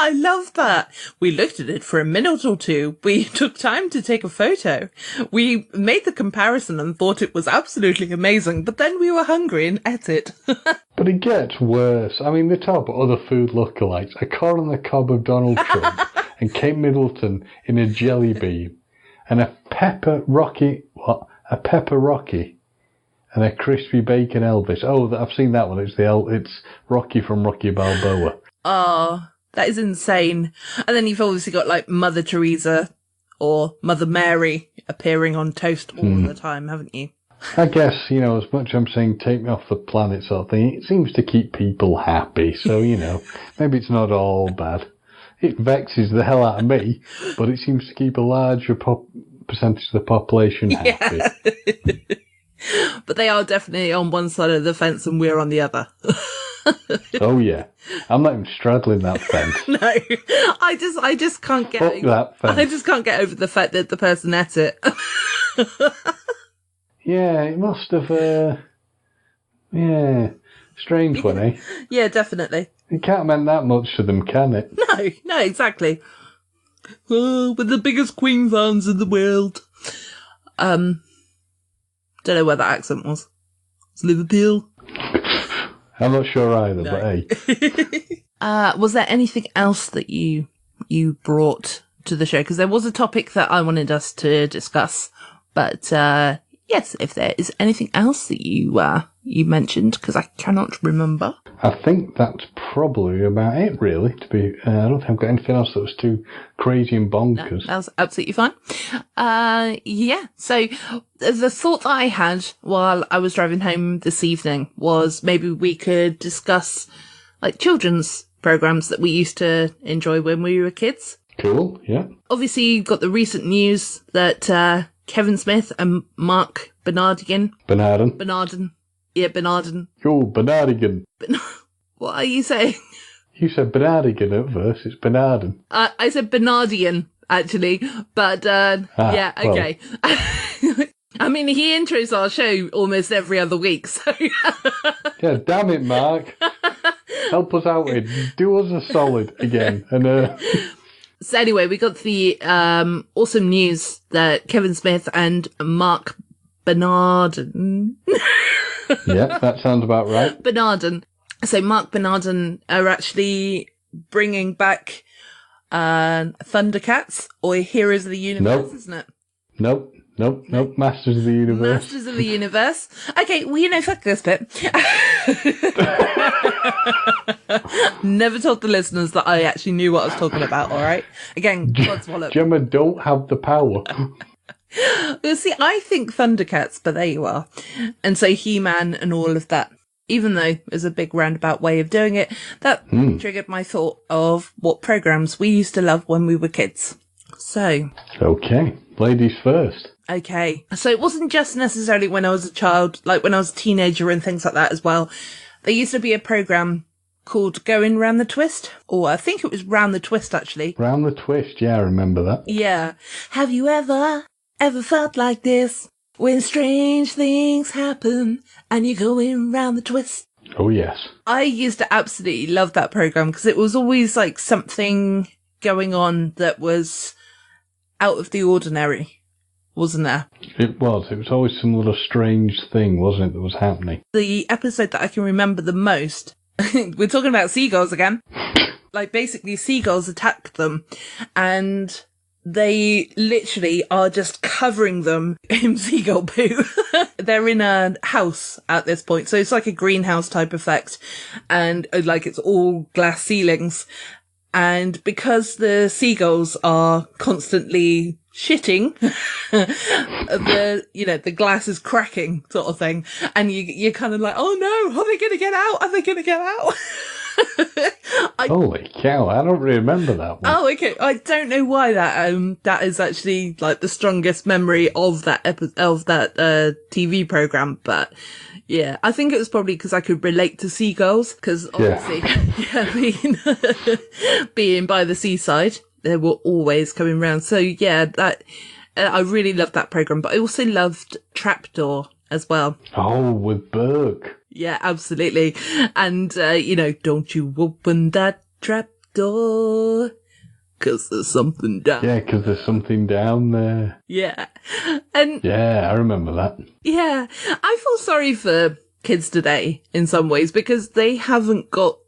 I love that. We looked at it for a minute or two. We took time to take a photo. We made the comparison and thought it was absolutely amazing, but then we were hungry and ate it. But it gets worse. I mean, they talk about other food lookalikes. A corn on the cob of Donald Trump and Kate Middleton in a jelly bean and a pepper rocky and a crispy bacon Elvis. Oh, I've seen that one. It's Rocky from Rocky Balboa. Oh, that is insane. And then you've obviously got like Mother Teresa or Mother Mary appearing on toast all the time, haven't you? I guess, you know, as much as I'm saying take me off the planet sort of thing, it seems to keep people happy. So, you know, maybe it's not all bad. It vexes the hell out of me, but it seems to keep a larger percentage of the population happy. Yeah. But they are definitely on one side of the fence and we're on the other. Oh yeah, I'm not even straddling that fence. No, I just can't get Fuck that fence. I just can't get over the fact that the person ate it. Yeah, it must have. Strange one, eh? Yeah, definitely. It can't have meant that much to them, can it? No, exactly. Oh, we're the biggest Queen fans in the world. Don't know where that accent was. It's Liverpool. I'm not sure either, but hey. Was there anything else that you brought to the show? Because there was a topic that I wanted us to discuss. But yes, if there is anything else that you mentioned, because I cannot remember. I think that's probably about it, really. I don't think I've got anything else that was too crazy and bonkers. No, that was absolutely fine. Yeah. So the thought that I had while I was driving home this evening was maybe we could discuss like children's programs that we used to enjoy when we were kids. Cool. Yeah. Obviously, you've got the recent news that Kevin Smith and Mark Bernardigan. Yeah, Bernardin. Oh, Bernardigan. What are you saying? You said Bernardigan at first. It's Bernardin. I said Bernardian, actually. But, yeah, okay. Well. I mean, he intros our show almost every other week, so... Yeah, damn it, Mark. Help us out here. Do us a solid again. And So anyway, we got the awesome news that Kevin Smith and Mark Bernardin... Yeah, that sounds about right. Bernardin. So Mark Bernardin are actually bringing back Thundercats or Heroes of the Universe, isn't it? Nope. Masters of the Universe. Masters of the Universe. Okay, well, fuck this bit. Never told the listeners that I actually knew what I was talking about, all right? Again, Codswallop. Gemma don't have the power. Well, see, I think Thundercats, but there you are. And so He-Man and all of that. Even though there's a big roundabout way of doing it, that triggered my thought of what programs we used to love when we were kids. So. Okay, ladies first. Okay, so it wasn't just necessarily when I was a child, like when I was a teenager and things like that as well. There used to be a program called Going Round the Twist, or I think it was Round the Twist, actually. Round the Twist, yeah, I remember that. Yeah. Have you ever felt like this? When strange things happen and you're going round the twist. Oh, yes. I used to absolutely love that program because it was always like something going on that was out of the ordinary, wasn't there? It was. It was always some little strange thing, wasn't it, that was happening? The episode that I can remember the most, we're talking about seagulls again. Like basically seagulls attacked them and they literally are just covering them in seagull poo. They're in a house at this point. So it's like a greenhouse type effect. And like it's all glass ceilings. And because the seagulls are constantly shitting, the glass is cracking sort of thing. And you're kind of like, oh no, are they going to get out? Are they going to get out? Holy cow, I don't remember that one. Oh, okay. I don't know why that is actually like the strongest memory of that TV program, but yeah, I think it was probably because I could relate to seagulls, because obviously, being by the seaside, they were always coming round. So yeah, that I really loved that program, but I also loved Trapdoor as well. Oh, with Burke. Yeah, absolutely. And, don't you open that trap door, 'cause there's something down. Yeah, 'cause there's something down there. Yeah. And yeah, I remember that. Yeah. I feel sorry for kids today in some ways because they haven't got,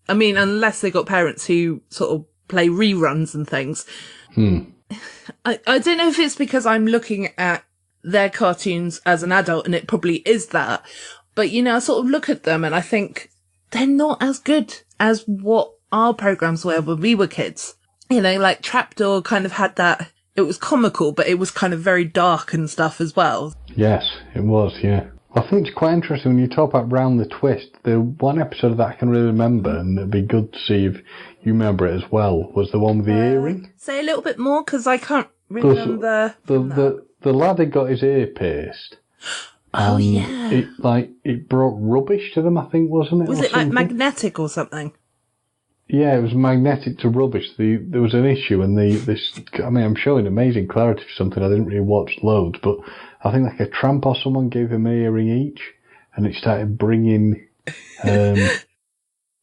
unless they got parents who sort of play reruns and things. I don't know if it's because I'm looking at their cartoons as an adult and it probably is that. But, I sort of look at them and I think they're not as good as what our programs were when we were kids. Like Trapdoor kind of had that, it was comical, but it was kind of very dark and stuff as well. Yes, it was, yeah. I think it's quite interesting when you talk about Round the Twist. The one episode of that I can really remember, and it'd be good to see if you remember it as well, was the one with the earring. Say a little bit more, because I can't remember. The lad had got his ear pierced. Oh, yeah. It brought rubbish to them, I think, wasn't it? Was it like magnetic or something? Yeah, it was magnetic to rubbish. There was an issue, and I'm showing amazing clarity for something I didn't really watch loads, but I think like a tramp or someone gave him an earring each, and it started bringing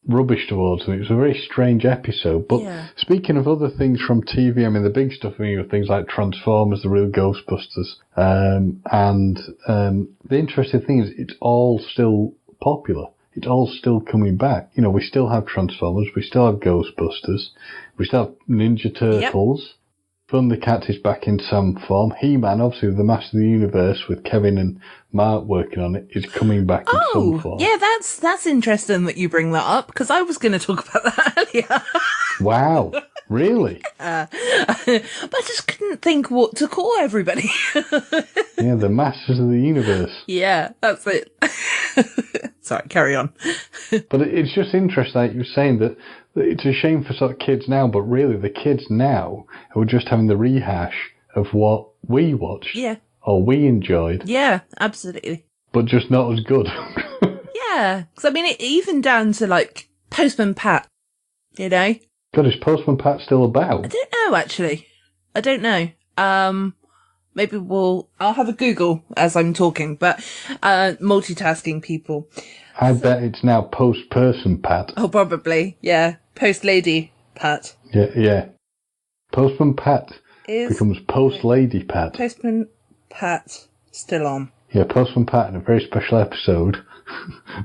rubbish towards them. It was a very strange episode. But speaking of other things from TV, the big stuff were things like Transformers, The Real Ghostbusters, and the interesting thing is it's all still popular. It's all still coming back. We still have Transformers, we still have Ghostbusters, we still have Ninja Turtles. Yep. Thundercats is back in some form. He-Man, obviously, the Master of the Universe with Kevin and Mark working on it, is coming back in some form. Yeah, that's interesting that you bring that up, because I was going to talk about that earlier. Wow, really? But I just couldn't think what to call everybody. Yeah, the Masters of the Universe. Yeah, that's it. Sorry, carry on. But it's just interesting that you were saying that it's a shame for sort of kids now, but really the kids now are just having the rehash of what we watched. Yeah. Or we enjoyed. Yeah, absolutely. But just not as good. Yeah. Because, even down to, like, Postman Pat, God, is Postman Pat still about? I don't know, actually. I don't know. Maybe I'll have a Google as I'm talking, but multitasking people. I bet it's now Post-Person Pat. Oh, probably, yeah. Post-Lady Pat. Yeah. Postman Pat becomes Post-Lady Pat. Postman Pat still on. Yeah, Postman Pat in a very special episode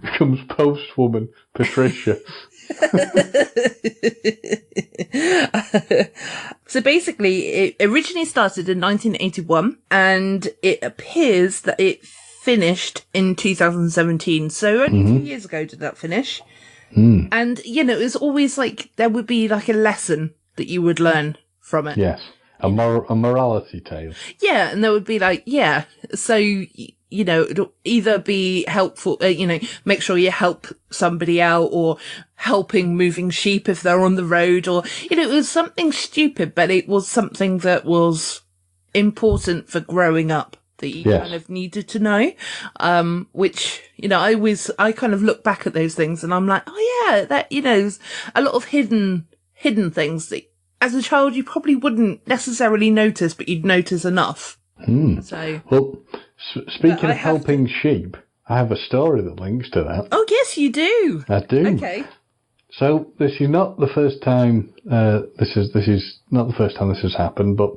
becomes postwoman Patricia. So basically, it originally started in 1981, and it appears that it finished in 2017. So only 2 years ago did that finish. And, you know, it was always like, there would be like a lesson that you would learn from it. Yes. A morality tale. Yeah, and there would be like, yeah, so, you know, it'll either be helpful, you know, make sure you help somebody out, or helping moving sheep if they're on the road, or, you know, it was something stupid, but it was something that was important for growing up that you kind of needed to know. Which, you know, I kind of look back at those things and I'm like, oh yeah, that, you know, there's a lot of hidden things that as a child you probably wouldn't necessarily notice, but you'd notice enough. So, well, speaking of helping sheep, I have a story that links to that. Oh yes, you do. I do. Okay. So this is not the first time. This is not the first time this has happened, but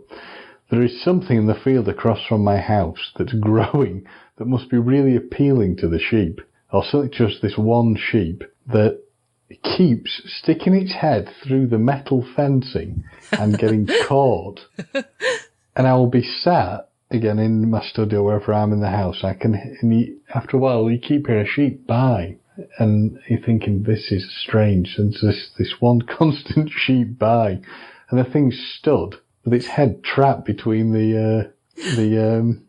there is something in the field across from my house that's growing that must be really appealing to the sheep, or certainly just this one sheep that keeps sticking its head through the metal fencing and getting caught. And I will be sat again in my study or wherever I'm in the house. After a while, you keep hearing a sheep by, and you're thinking, this is strange. And this one constant sheep by, and the thing stood with its head trapped between the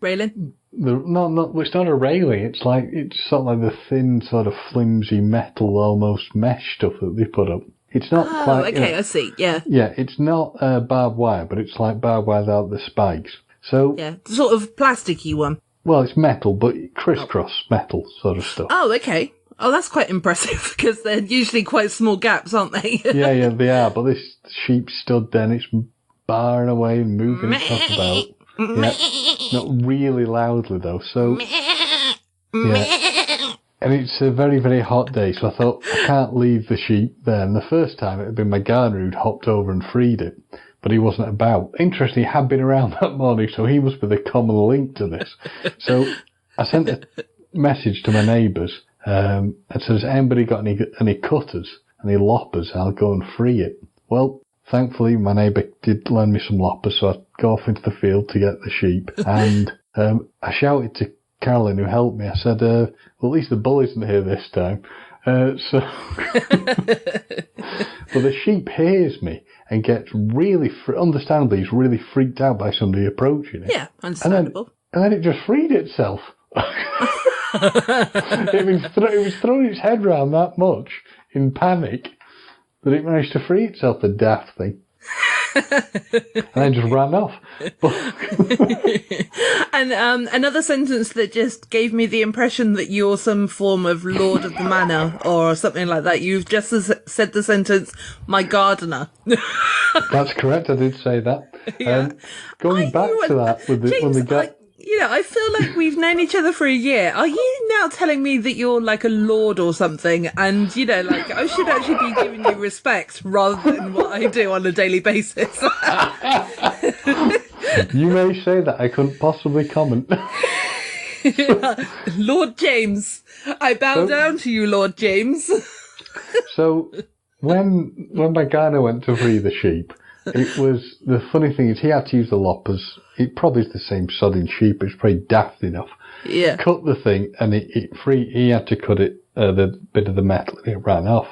railing. It's not a railing. It's sort of like the thin, sort of flimsy metal, almost mesh stuff that they put up. It's not quite. Okay, I see. Yeah. Yeah, it's not barbed wire, but it's like barbed wire without the spikes. So yeah, sort of plasticky one. Well, it's metal, but crisscross metal sort of stuff. Oh, okay. Oh, that's quite impressive because they're usually quite small gaps, aren't they? yeah, they are. But this sheep stood there and it's barring away and moving itself about. Yeah, not really loudly though. So yeah, and it's a very, very hot day. So I thought I can't leave the sheep there. And the first time it had been my gardener who'd hopped over and freed it, but he wasn't about. Interestingly, he had been around that morning, so he must be the common link to this. So I sent a message to my neighbours and said, has anybody got any cutters, any loppers? I'll go and free it. Well, thankfully, my neighbour did lend me some loppers, so I go off into the field to get the sheep. And I shouted to Carolyn, who helped me. I said, well, at least the bull isn't here this time. But the sheep hears me and gets really, understandably, he's really freaked out by somebody approaching it. Yeah, understandable. And then it just freed itself. It was throwing its head round that much in panic that it managed to free itself, the daft thing. And then just ran off. And another sentence that just gave me the impression that you're some form of lord of the manor or something like that. You've just said the sentence, my gardener. That's correct, I did say that. Yeah. Going back to that with the you know, I feel like we've known each other for a year. Are you now telling me that you're like a lord or something? And, you know, like, I should actually be giving you respect rather than what I do on a daily basis. You may say that. I couldn't possibly comment. Lord James. I bow down to you, Lord James. So, when my gardener went to free the sheep, it was, the funny thing is he had to use the loppers. It probably is the same sodding sheep. It's pretty daft enough. Yeah. Cut the thing and he had to cut it, the bit of the metal, and it ran off.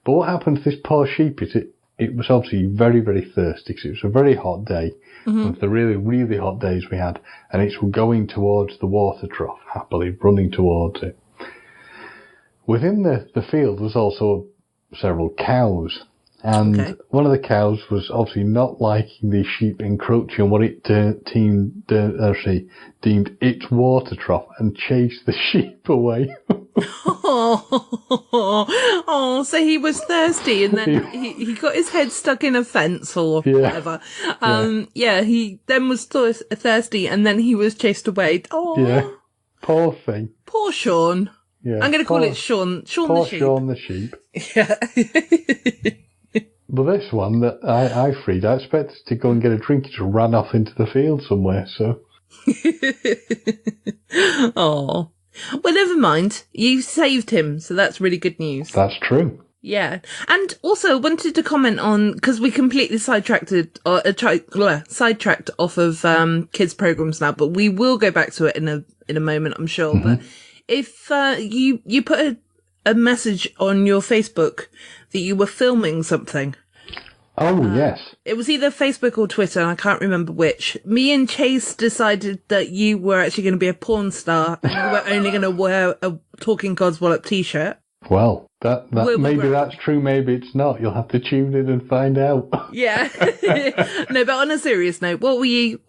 But what happened to this poor sheep is it was obviously very, very thirsty because it was a very hot day. One of the really, really hot days we had. And it's going towards the water trough, happily, running towards it. Within the field was also several cows. And one of the cows was obviously not liking the sheep encroaching on what it deemed its water trough and chased the sheep away. So he was thirsty and then he got his head stuck in a fence or whatever. He then was thirsty and then he was chased away. Oh, yeah. Poor thing. Poor Sean. Yeah. I'm going to call it Sean. Sean the sheep. Sean the sheep. Yeah. But this one that I freed, I expected to go and get a drink. It just ran off into the field somewhere, so. Oh. Well, Well, never mind. You saved him, so that's really good news. That's true. Yeah. And also, I wanted to comment on, because we completely sidetracked off of kids' programs now, but we will go back to it in a moment, I'm sure. Mm-hmm. But if you put a message on your Facebook that you were filming something. Oh, yes. It was either Facebook or Twitter, and I can't remember which. Me and Chase decided that you were actually going to be a porn star, and you were only going to wear a Talking Codswallop t-shirt. Well, that maybe that's true, maybe it's not. You'll have to tune in and find out. Yeah. No, but on a serious note, what were you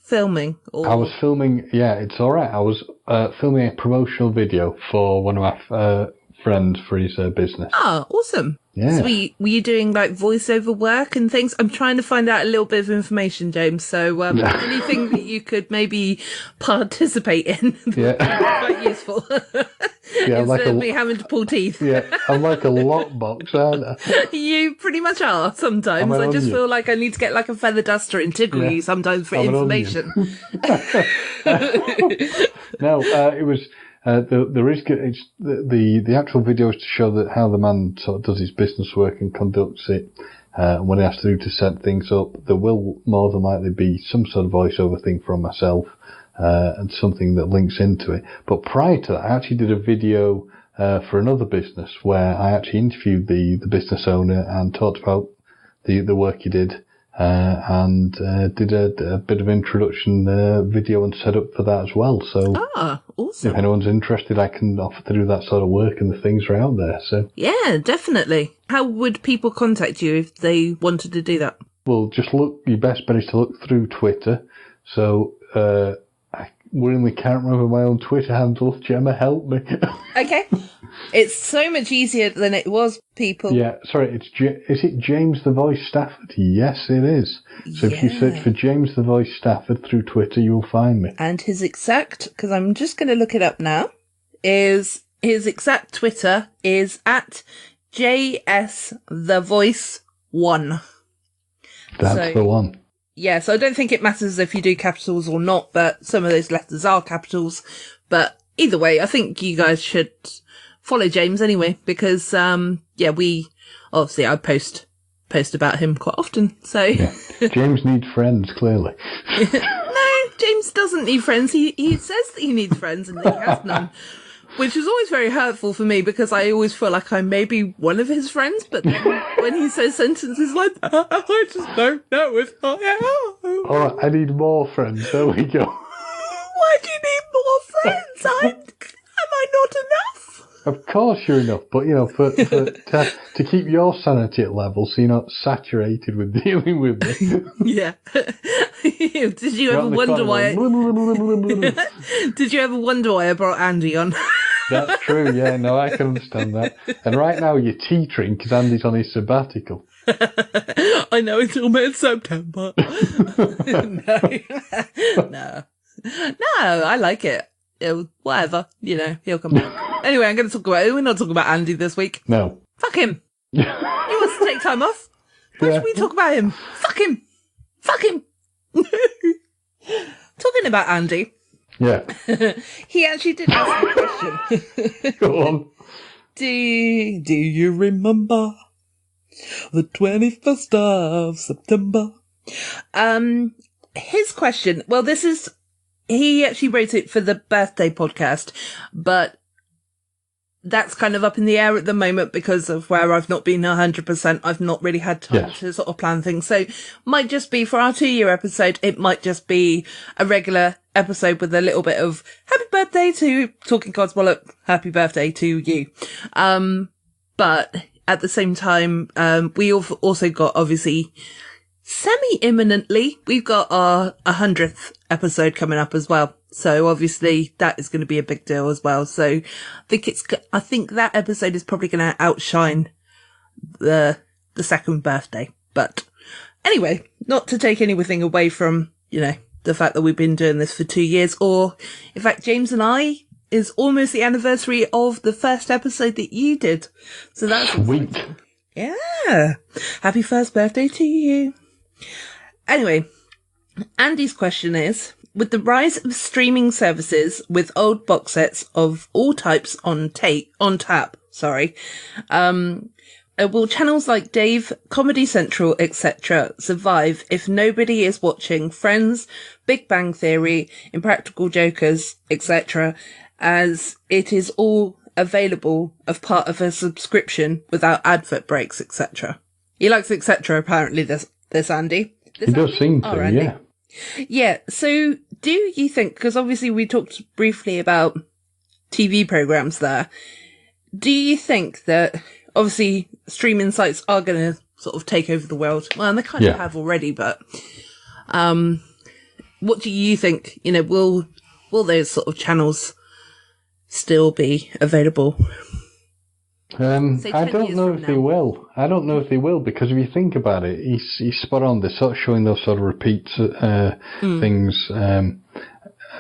filming? Or... I was filming, yeah, it's all right. I was filming a promotional video for one of my friends for his business. Oh, awesome. Yeah. So were you doing like voiceover work and things? I'm trying to find out a little bit of information, James. So anything that you could maybe participate in would be quite useful. Yeah, instead of me having to pull teeth. Yeah, I'm like a lockbox, aren't I? You pretty much are sometimes. I just feel like I need to get like a feather duster and tickle you sometimes for information. No, it was... the actual video is to show that how the man sort of does his business work and conducts it, and what he has to do to set things up. There will more than likely be some sort of voiceover thing from myself, and something that links into it. But prior to that, I actually did a video for another business where I actually interviewed the business owner and talked about the work he did. And did a bit of introduction video and set up for that as well. So, awesome. If anyone's interested, I can offer to do that sort of work, and the things are out there. So, yeah, definitely. How would people contact you if they wanted to do that? Well, just look. Your best bet is to look through Twitter. So, I really can't remember my own Twitter handle. Gemma, help me. Okay. It's so much easier than it was, people. Yeah, sorry, is it James the Voice Stafford? Yes, it is. So if you search for James the Voice Stafford through Twitter, you'll find me. And his exact, because I'm just going to look it up now, his exact Twitter is at JSTheVoice1. That's the one. Yeah, so I don't think it matters if you do capitals or not, but some of those letters are capitals. But either way, I think you guys should follow James anyway, because we obviously I post about him quite often. So yeah. James needs friends, clearly. No, James doesn't need friends. He says that he needs friends and that he has none, which is always very hurtful for me because I always feel like I may be one of his friends. But then when he says sentences like that, I just don't know if I am. All right, I need more friends. There we go. Why do you need more friends? Am I not enough? Of course you're enough, but to keep your sanity at level, so you're not saturated with dealing with me. Yeah. Did you ever wonder why? Did you ever wonder why I brought Andy on? That's true. Yeah, no, I can understand that. And right now you're teetering because Andy's on his sabbatical. I know, until mid-September. No, I like it. Whatever, he'll come back. Anyway, I'm going to talk about it. We're not talking about Andy this week. No. Fuck him. He wants to take time off. Why should we talk about him? Fuck him. Talking about Andy. Yeah. He actually did ask me a question. Go on. Do you remember the 21st of September? His question, well, he actually wrote it for the birthday podcast, but that's kind of up in the air at the moment because of where I've not been 100%. I've not really had time to sort of plan things. So might just be for our 2-year episode. It might just be a regular episode with a little bit of happy birthday to Talking Codswallop. Happy birthday to you. But at the same time, we've also got obviously semi-imminently, we've got our 100th episode coming up as well. So obviously that is going to be a big deal as well. So I think that episode is probably going to outshine the second birthday. But anyway, not to take anything away from, the fact that we've been doing this for 2 years, or in fact, James and I is almost the anniversary of the first episode that you did. So that's sweet. Exciting. Yeah. Happy first birthday to you. Anyway, Andy's question is, with the rise of streaming services with old box sets of all types on tap, will channels like Dave, Comedy Central, etc. survive if nobody is watching Friends, Big Bang Theory, Impractical Jokers, etc., as it is all available as part of a subscription without advert breaks, etc.? He likes etc. apparently, this Andy. He does seem to, yeah. Yeah, so do you think, because obviously we talked briefly about TV programs there, do you think that obviously streaming sites are going to sort of take over the world? Well, and they kind of have already, but what do you think? You know, will those sort of channels still be available? I don't know if they will. I don't know if they will, because if you think about it, he's spot on. They're sort of showing those sort of repeats things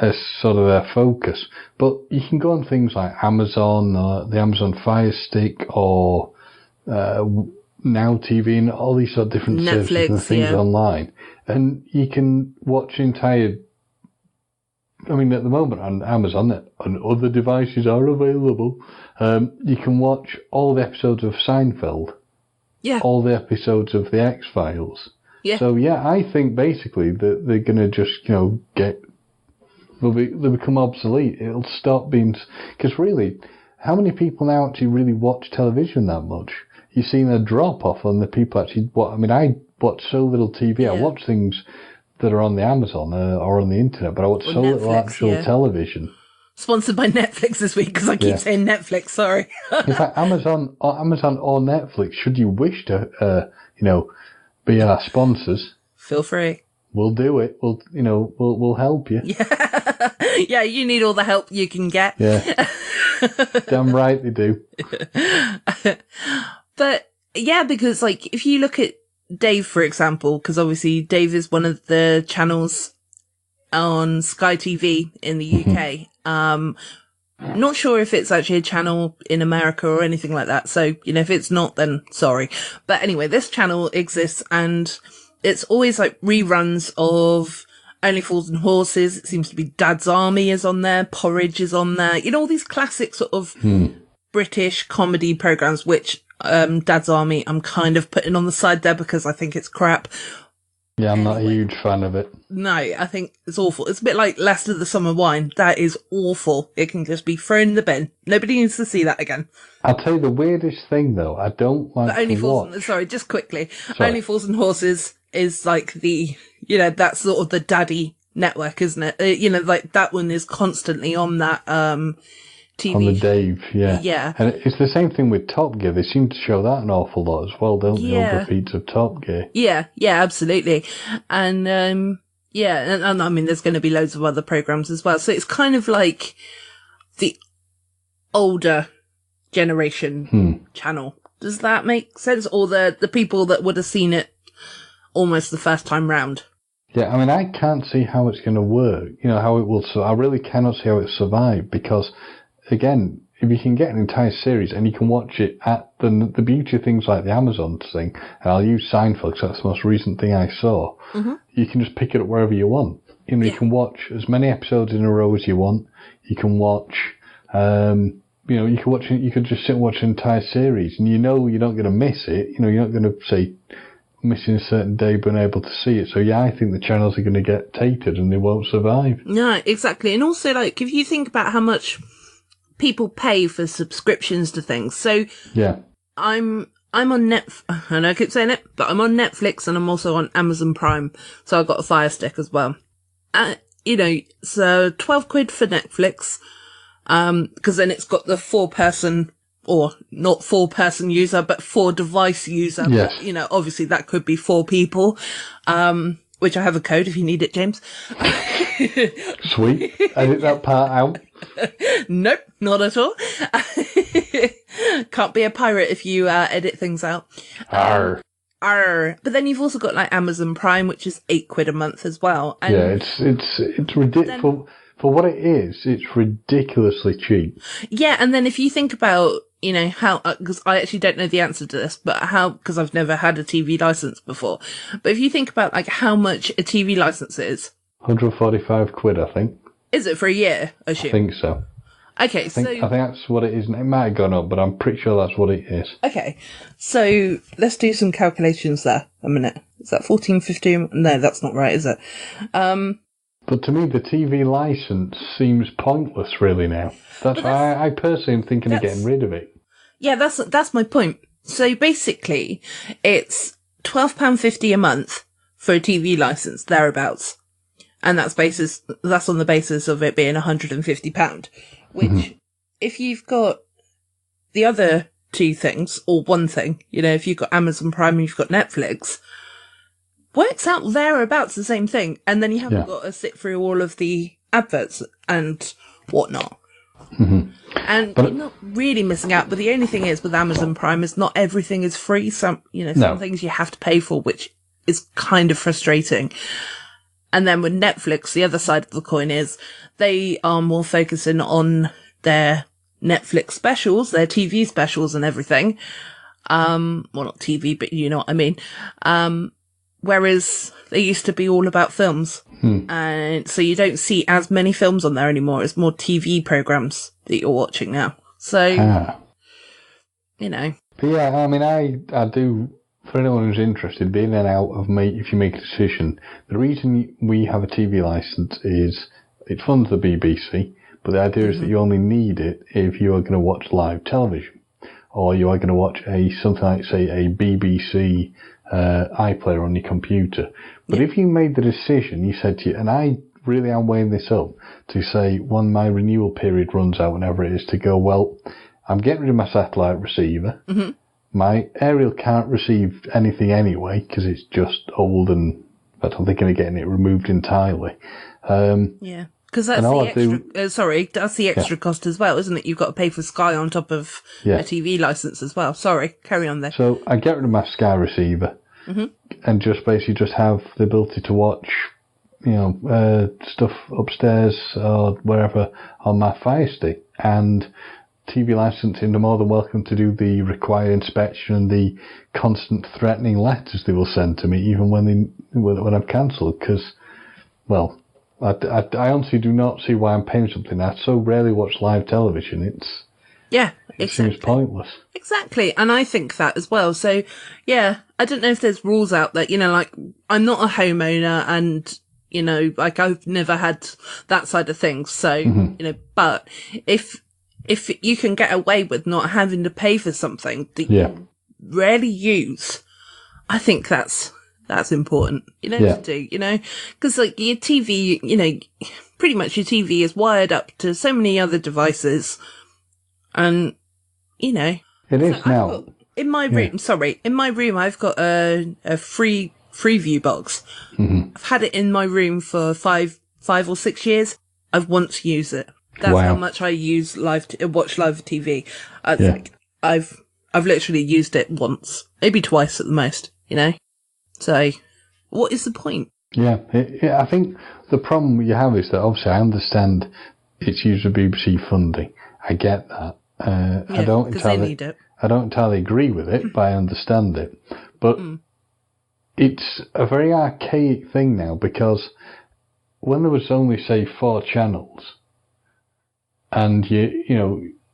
as sort of their focus. But you can go on things like Amazon, the Amazon Fire Stick, or Now TV, and all these sort of different Netflix, services and things online. And you can watch entire... I mean, at the moment on Amazon, and other devices are available, you can watch all the episodes of Seinfeld, all the episodes of The X-Files. Yeah. So, yeah, I think basically that they're going to just, they'll become obsolete. It'll stop being... Because really, how many people now actually really watch television that much? You've seen a drop-off on the people actually... I watch so little TV. I watch things that are on the Amazon or on the internet, but I watch so little actual television. Sponsored by Netflix this week, because I keep saying Netflix, sorry. In fact, Amazon or Netflix, should you wish to, be our sponsors, feel free. We'll do it. We'll help you. Yeah. Yeah, you need all the help you can get. Yeah. Damn right they do. But yeah, because like if you look at Dave, for example, because obviously Dave is one of the channels on Sky TV in the UK. Not sure if it's actually a channel in America or anything like that. So, if it's not, then sorry. But anyway, this channel exists, and it's always like reruns of Only Fools and Horses. It seems to be Dad's Army is on there. Porridge is on there. All these classic sort of British comedy programs, which Dad's Army I'm kind of putting on the side there because I think it's crap. Yeah, I'm not a huge fan of it. No, I think it's awful. It's a bit like Lester the Summer Wine. That is awful. It can just be thrown in the bin. Nobody needs to see that again. I'll tell you the weirdest thing, though. I don't like Only to Fools watch... Sorry, just quickly. Sorry. Only Fools and Horses is like the, that's sort of the daddy network, isn't it? Like that one is constantly on that TV. On the Dave, yeah. Yeah. And it's the same thing with Top Gear. They seem to show that an awful lot as well, don't they? All repeats of Top Gear. Yeah, absolutely. And, and I mean, there's going to be loads of other programs as well. So it's kind of like the older generation channel. Does that make sense? Or the people that would have seen it almost the first time round? Yeah, I mean, I can't see how it's going to work. How it will... I really cannot see how it survive because... Again, if you can get an entire series and you can watch it at the beauty of things like the Amazon thing, and I'll use Seinfeld because that's the most recent thing I saw, you can just pick it up wherever you want. You can watch as many episodes in a row as you want. You can watch, you could just sit and watch an entire series and you're not going to miss it. You're not going to say missing a certain day but unable to see it. So yeah, I think the channels are going to get tainted and they won't survive. No, exactly. And also, like, if you think about how much people pay for subscriptions to things. So yeah, I'm on I know I keep saying it, but I'm on Netflix and I'm also on Amazon Prime. So I've got a Fire Stick as well. So 12 quid for Netflix. Cause then it's got the 4-person or not 4-person user, but 4-device user. Yes. But, obviously that could be 4 people. Which I have a code if you need it, James. Sweet. Edit that part out. Nope, not at all. Can't be a pirate if you edit things out. Arr. But then you've also got like Amazon Prime, which is 8 quid a month as well. And yeah, it's ridiculous. For what it is, it's ridiculously cheap. Yeah, and then if you think about, how, because I actually don't know the answer to this, but because I've never had a TV license before. But if you think about like how much a TV license is, £145, I think. Is it for a year, I assume? I think so. Okay, I think that's what it is. It might have gone up, but I'm pretty sure that's what it is. Okay, so let's do some calculations there a minute. Is that 14.50? No, that's not right, is it? But to me, the TV license seems pointless, really, now. That's why I personally am thinking of getting rid of it. Yeah, that's my point. So basically, it's £12.50 a month for a TV license, thereabouts. And that's on the basis of it being £150, which if you've got the other two things, or one thing, if you've got Amazon Prime and you've got Netflix, works out thereabouts the same thing. And then you haven't got to sit through all of the adverts and whatnot. And you're not really missing out, but the only thing is with Amazon Prime is not everything is free. Some things you have to pay for, which is kind of frustrating. And then with Netflix, the other side of the coin is they are more focusing on their Netflix specials, their TV specials and everything. Well, not TV, but you know what I mean. Whereas they used to be all about films. And so you don't see as many films on there anymore. It's more TV programs that you're watching now. So, But yeah, I mean, I do... For anyone who's interested, being in and out of if you make a decision, the reason we have a TV license is it funds the BBC, but the idea is that you only need it if you are going to watch live television, or you are going to watch something like, say, a BBC iPlayer on your computer. But if you made the decision, you said to you, and I really am weighing this up, to say when my renewal period runs out, whenever it is, to go, well, I'm getting rid of my satellite receiver. My aerial can't receive anything anyway, because it's just old and I'm thinking of getting it removed entirely. Yeah, because that's the extra, that's the extra cost as well, isn't it? You've got to pay for Sky on top of a TV license as well. Sorry, carry on there. So I get rid of my Sky receiver and just basically have the ability to watch, stuff upstairs or wherever on my Fire Stick. And TV licensing, they're more than welcome to do the required inspection and the constant threatening letters they will send to me, even when I've cancelled. Because, well, I honestly do not see why I'm paying something. I so rarely watch live television. It seems pointless. Exactly, and I think that as well. So, yeah, I don't know if there's rules out there. Like I'm not a homeowner, and I've never had that side of things. So, but if you can get away with not having to pay for something that you rarely use, I think that's important, to do, because your TV, pretty much your TV is wired up to so many other devices, and, It is now. In my room, I've got a Freeview box. I've had it in my room for 5 or 6 years. I've once used it. That's how much I use watch live TV. I've literally used it once, maybe twice at the most, So, what is the point? Yeah, I think the problem you have is that obviously I understand it's used for BBC funding. I get that. I don't entirely agree with it, but I understand it. But it's a very archaic thing now, because when there was only, say, 4 channels, and that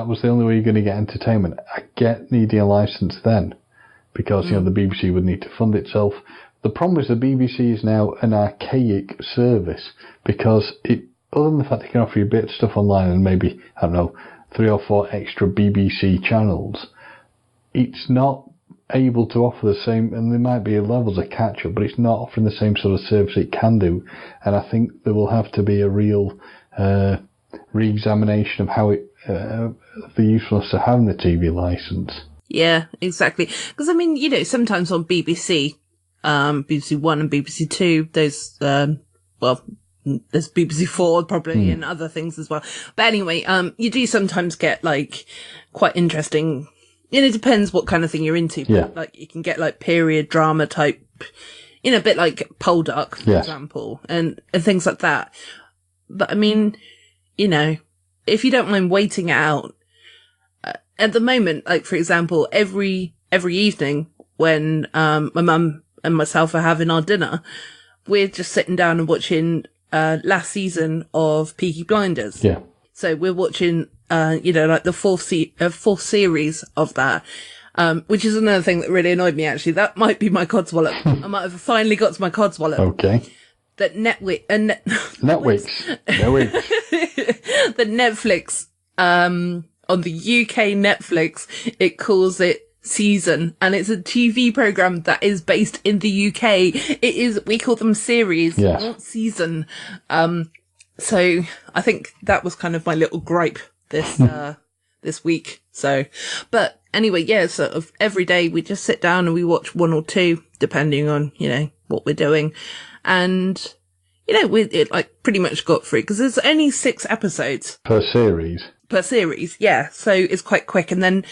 was the only way you're going to get entertainment. I get needing a license then, because the BBC would need to fund itself. The problem is the BBC is now an archaic service, because other than the fact they can offer you a bit of stuff online and maybe, 3 or 4 extra BBC channels, it's not able to offer the same, and there might be levels of catch-up, but it's not offering the same sort of service it can do. And I think there will have to be a real re-examination of how the usefulness of having the TV license. Yeah, exactly. Because sometimes on BBC, BBC One and BBC Two, there's there's BBC Four probably and other things as well. But anyway, you do sometimes get quite interesting. It depends what kind of thing you're into. But, you can get period drama type, a bit like Poldark, for example, and things like that. But if you don't mind waiting it out, at the moment, for example, every evening when my mum and myself are having our dinner, we're just sitting down and watching last season of Peaky Blinders. Yeah. So we're watching, like the fourth series of that. Which is another thing that really annoyed me, actually. That might be my Codswallop. I might have finally got to my Codswallop. Okay. That Netflix. That Netflix, on the UK Netflix, it calls it Season, and it's a TV program that is based in the UK. We call them series, not season. So I think that was kind of my little gripe this week. So, but anyway, sort of every day we just sit down and we watch one or two, depending on, what we're doing. And, it like pretty much got through because there's only 6 episodes per series. Yeah. So it's quite quick. And then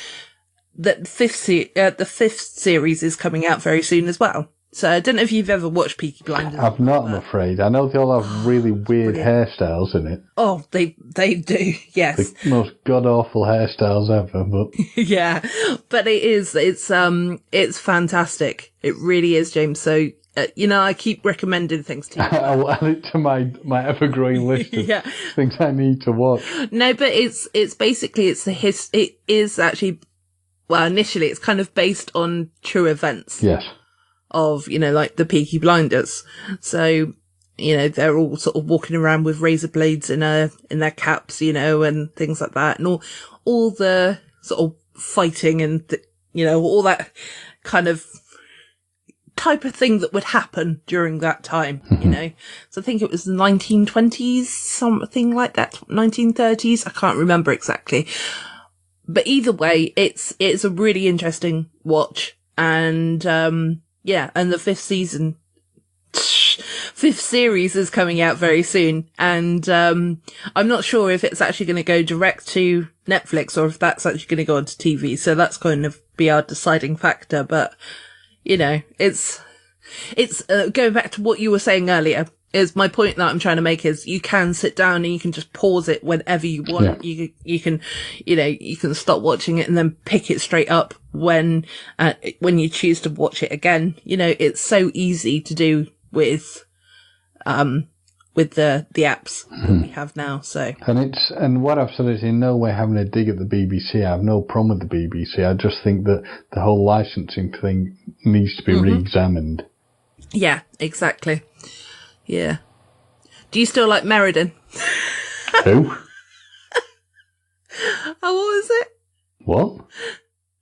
the fifth series is coming out very soon as well. So I don't know if you've ever watched Peaky Blinders. I've not, I'm afraid. I know they all have really weird hairstyles in it. Oh, they do, yes. The most god-awful hairstyles ever, but... Yeah, but it's fantastic. It really is, James. So, I keep recommending things to you. I'll add it to my ever-growing list of things I need to watch. No, but it's basically, it is actually, well, initially it's kind of based on true events. Yes. Of, like the Peaky Blinders. So, they're all sort of walking around with razor blades in their caps, and things like that. And all the sort of fighting and, all that kind of type of thing that would happen during that time, So I think it was the 1920s, something like that, 1930s. I can't remember exactly. But either way, it's a really interesting watch. And, and the 5th series is coming out very soon. And, I'm not sure if it's actually going to go direct to Netflix or if that's actually going to go onto TV. So that's going to be our deciding factor. But, it's going back to what you were saying earlier. Is my point that I'm trying to make is you can sit down and you can just pause it whenever you want. Yeah. You can stop watching it and then pick it straight up when you choose to watch it again. It's so easy to do with the apps that we have now. So. And what I've said is in no way having a dig at the BBC. I have no problem with the BBC. I just think that the whole licensing thing needs to be re-examined. Yeah, exactly. Yeah. Do you still like Meriden? Who? Oh, what was it? What?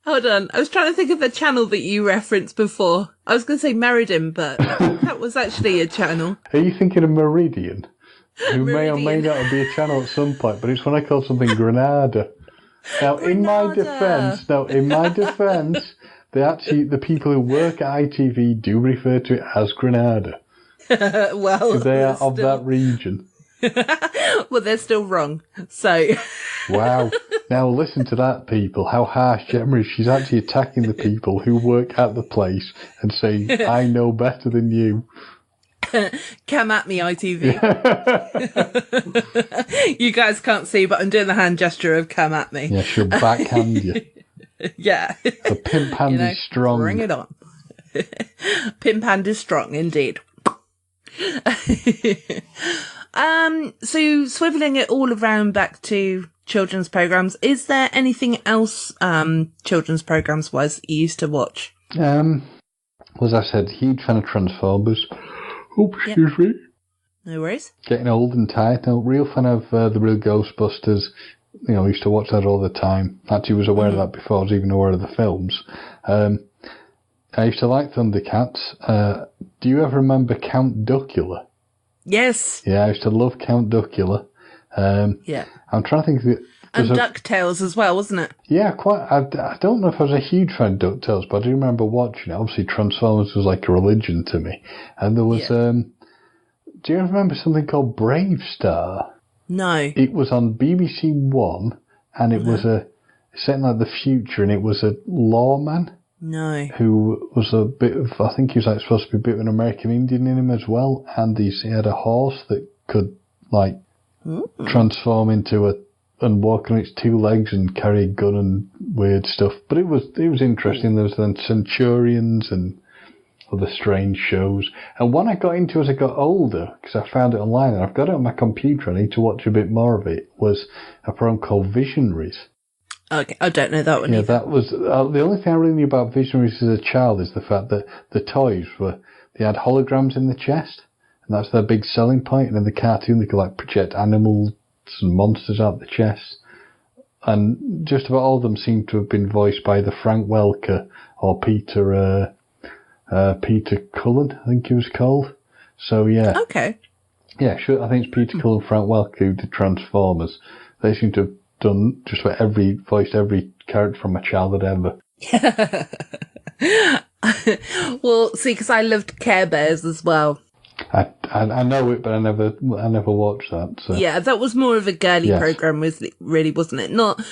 Hold on. I was trying to think of a channel that you referenced before. I was going to say Meriden, but that was actually a channel. Are you thinking of Meridian? Who may or may not be a channel at some point, but it's when I call something Granada. Now, in my defence, the people who work at ITV do refer to it as Granada. Well, they are of that region. Well, they're still wrong. So. Wow. Now listen to that, people. How harsh Gemma is. She's actually attacking the people who work at the place and saying, I know better than you. Come at me, ITV. You guys can't see, but I'm doing the hand gesture of come at me. Yeah, she'll backhand you. Yeah. The pimp hand is strong. Bring it on. Pimp hand is strong, indeed. So swiveling it all around back to children's programs, is there anything else children's programs wise you used to watch? As I said, huge fan of Transformers. Oh, excuse me. No worries. Getting old and tired. No, real fan of the real Ghostbusters. I used to watch that all the time. Actually was aware of that before I was even aware of the films. I used to like Thundercats. Do you ever remember Count Duckula? Yes. Yeah, I used to love Count Duckula. Yeah. I'm trying to think of it. And DuckTales as well, wasn't it? Yeah, quite. I don't know if I was a huge fan of DuckTales, but I do remember watching it. Obviously, Transformers was like a religion to me. And there was, do you remember something called Brave Star? No. It was on BBC One, and it was set in like the future, and it was a lawman. No. Who was a bit of, I think he was like supposed to be a bit of an American Indian in him as well, and he had a horse that could like transform into and walk on its 2 legs and carry a gun and weird stuff. But it was interesting. There was then Centurions and other strange shows. And one I got into as I got older, because I found it online and I've got it on my computer, I need to watch a bit more of it, was a program called Visionaries. Okay, I don't know that one either. That was the only thing I really knew about Visionaries as a child is the fact that the toys they had holograms in the chest, and that's their big selling point. And in the cartoon, they could like project animals and monsters out the chest. And just about all of them seem to have been voiced by either Frank Welker or Peter Cullen, I think he was called. So yeah. Okay. Yeah, sure. I think it's Peter Cullen, Frank Welker who did Transformers. They seem to have done just about voiced every character from my childhood ever. Well, see, because I loved Care Bears as well. I know it, but I never watched that. So. Yeah, that was more of a girly program, really, wasn't it? Not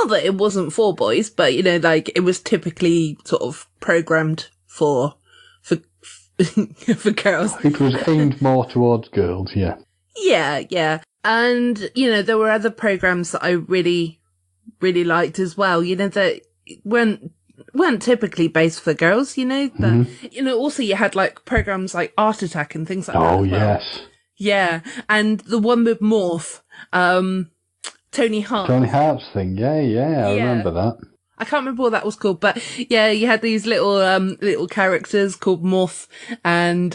that it wasn't for boys, but like it was typically sort of programmed for for girls. It was aimed more towards girls, yeah. Yeah. And, there were other programs that I really, really liked as well, that weren't typically based for girls, but, also you had like programs like Art Attack and things like that. Oh, yes. Yeah. And the one with Morph, Tony Hart. Tony Hart's thing, yeah, I remember that. I can't remember what that was called, but yeah, you had these little characters called Morph and,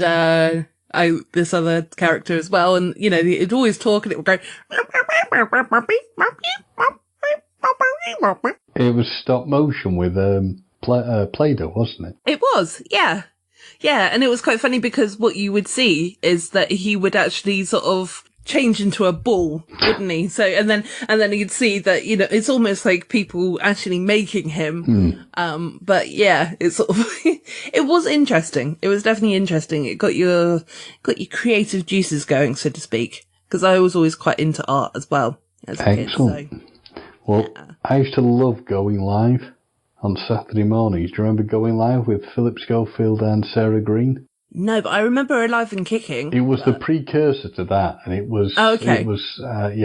this other character as well, and it'd always talk and it would go. It was stop motion with Play-Doh, wasn't it? It was, yeah, and it was quite funny because what you would see is that he would actually sort of change into a ball, wouldn't he? So and then you'd see that it's almost like people actually making him. But yeah, it's sort of it was interesting. It was definitely interesting. It got your creative juices going, so to speak. Because I was always quite into art as well as a kid. So. Well, I used to love Going Live on Saturday mornings. Do you remember Going Live with Philip Schofield and Sarah Green? No, but I remember Alive and Kicking. It was the precursor to that, and it was. Oh, okay. It was. I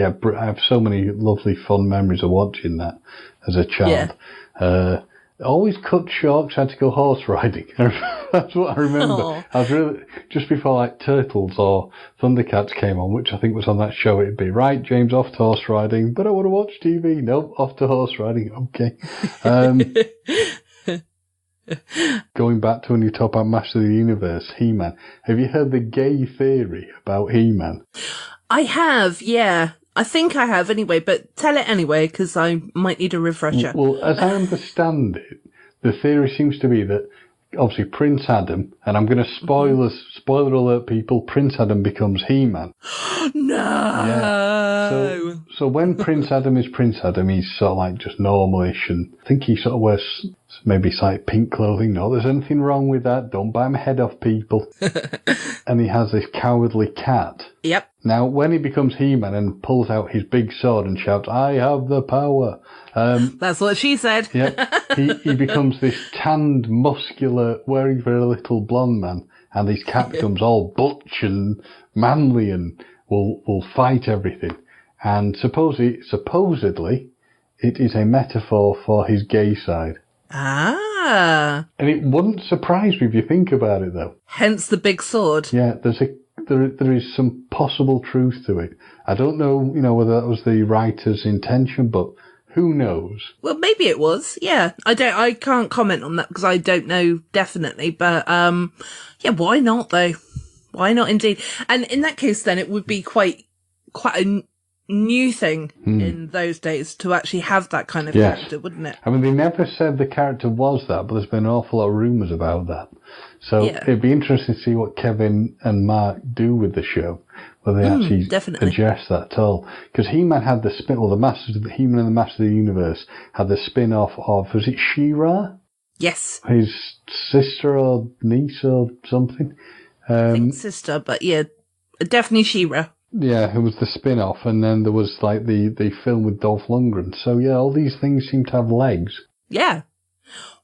have so many lovely, fun memories of watching that as a child. Yeah. Always cut short 'cause I had to go horse riding. That's what I remember. Aww. I was really just before like Turtles or Thundercats came on, which I think was on that show. It'd be right, James, off to horse riding, but I want to watch TV. Nope, off to horse riding. Okay. Going back to when you talk about Master of the Universe, He-Man. Have you heard the gay theory about He-Man? I have, yeah. I think I have anyway, but tell it anyway, because I might need a refresher. Well, as I understand it, the theory seems to be that, obviously, Prince Adam, and I'm going to spoiler alert people, Prince Adam becomes He-Man. No! Yeah. So when Prince Adam is Prince Adam, he's sort of like just normal-ish, and I think he sort of wears maybe slight pink clothing. No, there's anything wrong with that. Don't bite my head off, people. And he has this cowardly cat. Yep. Now, when he becomes He-Man and pulls out his big sword and shouts, "I have the power." That's what she said. Yeah, he becomes this tanned, muscular, wearing very little blonde man, and his cat becomes all butch and manly and will fight everything. And supposedly, it is a metaphor for his gay side. Ah. And it wouldn't surprise me if you think about it, though. Hence the big sword. Yeah, there is some possible truth to it. I don't know, whether that was the writer's intention, but who knows? Well, maybe it was. Yeah, I can't comment on that because I don't know definitely. But yeah, why not though? Why not indeed? And in that case, then it would be quite a new thing in those days to actually have that kind of character, wouldn't it? I mean, they never said the character was that, but there's been an awful lot of rumours about that. So it'd be interesting to see what Kevin and Mark do with the show, whether they actually address that at all. Because He-Man had the He-Man and the Master of the Universe had the spin-off of, was it She-Ra? Yes. His sister or niece or something? I think sister, but yeah, definitely She-Ra. Yeah, it was the spin-off, and then there was like the film with Dolph Lundgren. So yeah, all these things seem to have legs. Yeah.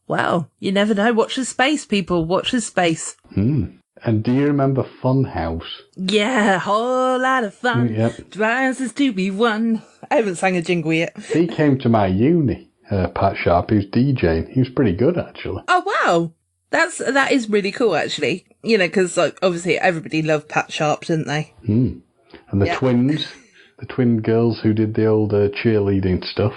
Well, you never know. Watch the space, people. Watch the space. And do you remember Funhouse? Yeah, whole lot of fun. Yep. Prizes to be won. I haven't sang a jingle yet. He came to my uni, Pat Sharp, who's DJing. He was pretty good, actually. Oh, wow. That is really cool, actually. You know, because like obviously everybody loved Pat Sharp, didn't they? And the twins, the twin girls who did the old cheerleading stuff.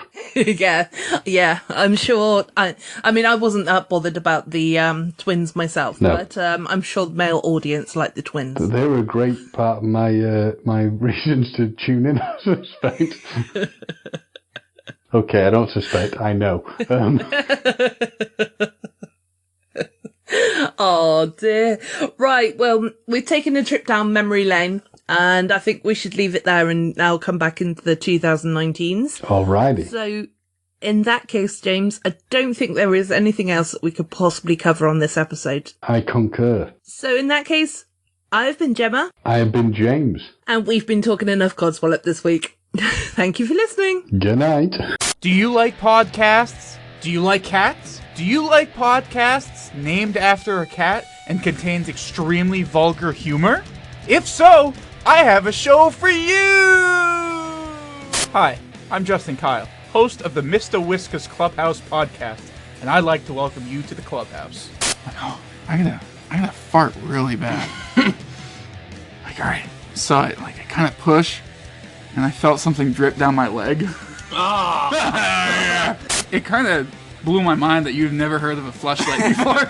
yeah. I'm sure. I mean, I wasn't that bothered about the twins myself, but I'm sure the male audience liked the twins. But they were a great part of my my reasons to tune in. I suspect. Okay, I don't suspect. I know. Oh dear. Right, well, we've taken a trip down memory lane, and I think we should leave it there and now come back into the 2019s. Alrighty. So, in that case, James, I don't think there is anything else that we could possibly cover on this episode. I concur. So, in that case, I've been Gemma. I have been James. And we've been talking enough Codswallop this week. Thank you for listening. Good night. Do you like podcasts? Do you like cats? Do you like podcasts named after a cat and contains extremely vulgar humor? If so, I have a show for you! Hi, I'm Justin Kyle, host of the Mr. Whiskas Clubhouse podcast, and I'd like to welcome you to the clubhouse. Oh, I'm gonna fart really bad. Like, alright, saw it, like I kind of push, and I felt something drip down my leg. Oh. It kind of blew my mind that you've never heard of a fleshlight before.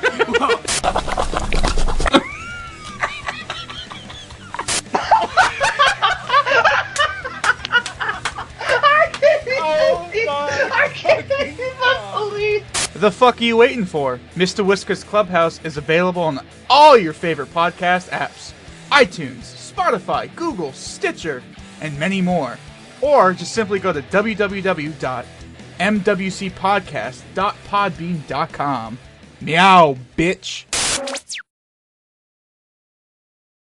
I can't believe. The fuck are you waiting for? Mr. Whiskas Clubhouse is available on all your favorite podcast apps. iTunes, Spotify, Google, Stitcher, and many more. Or just simply go to www.mwcpodcast.podbean.com. Meow, bitch.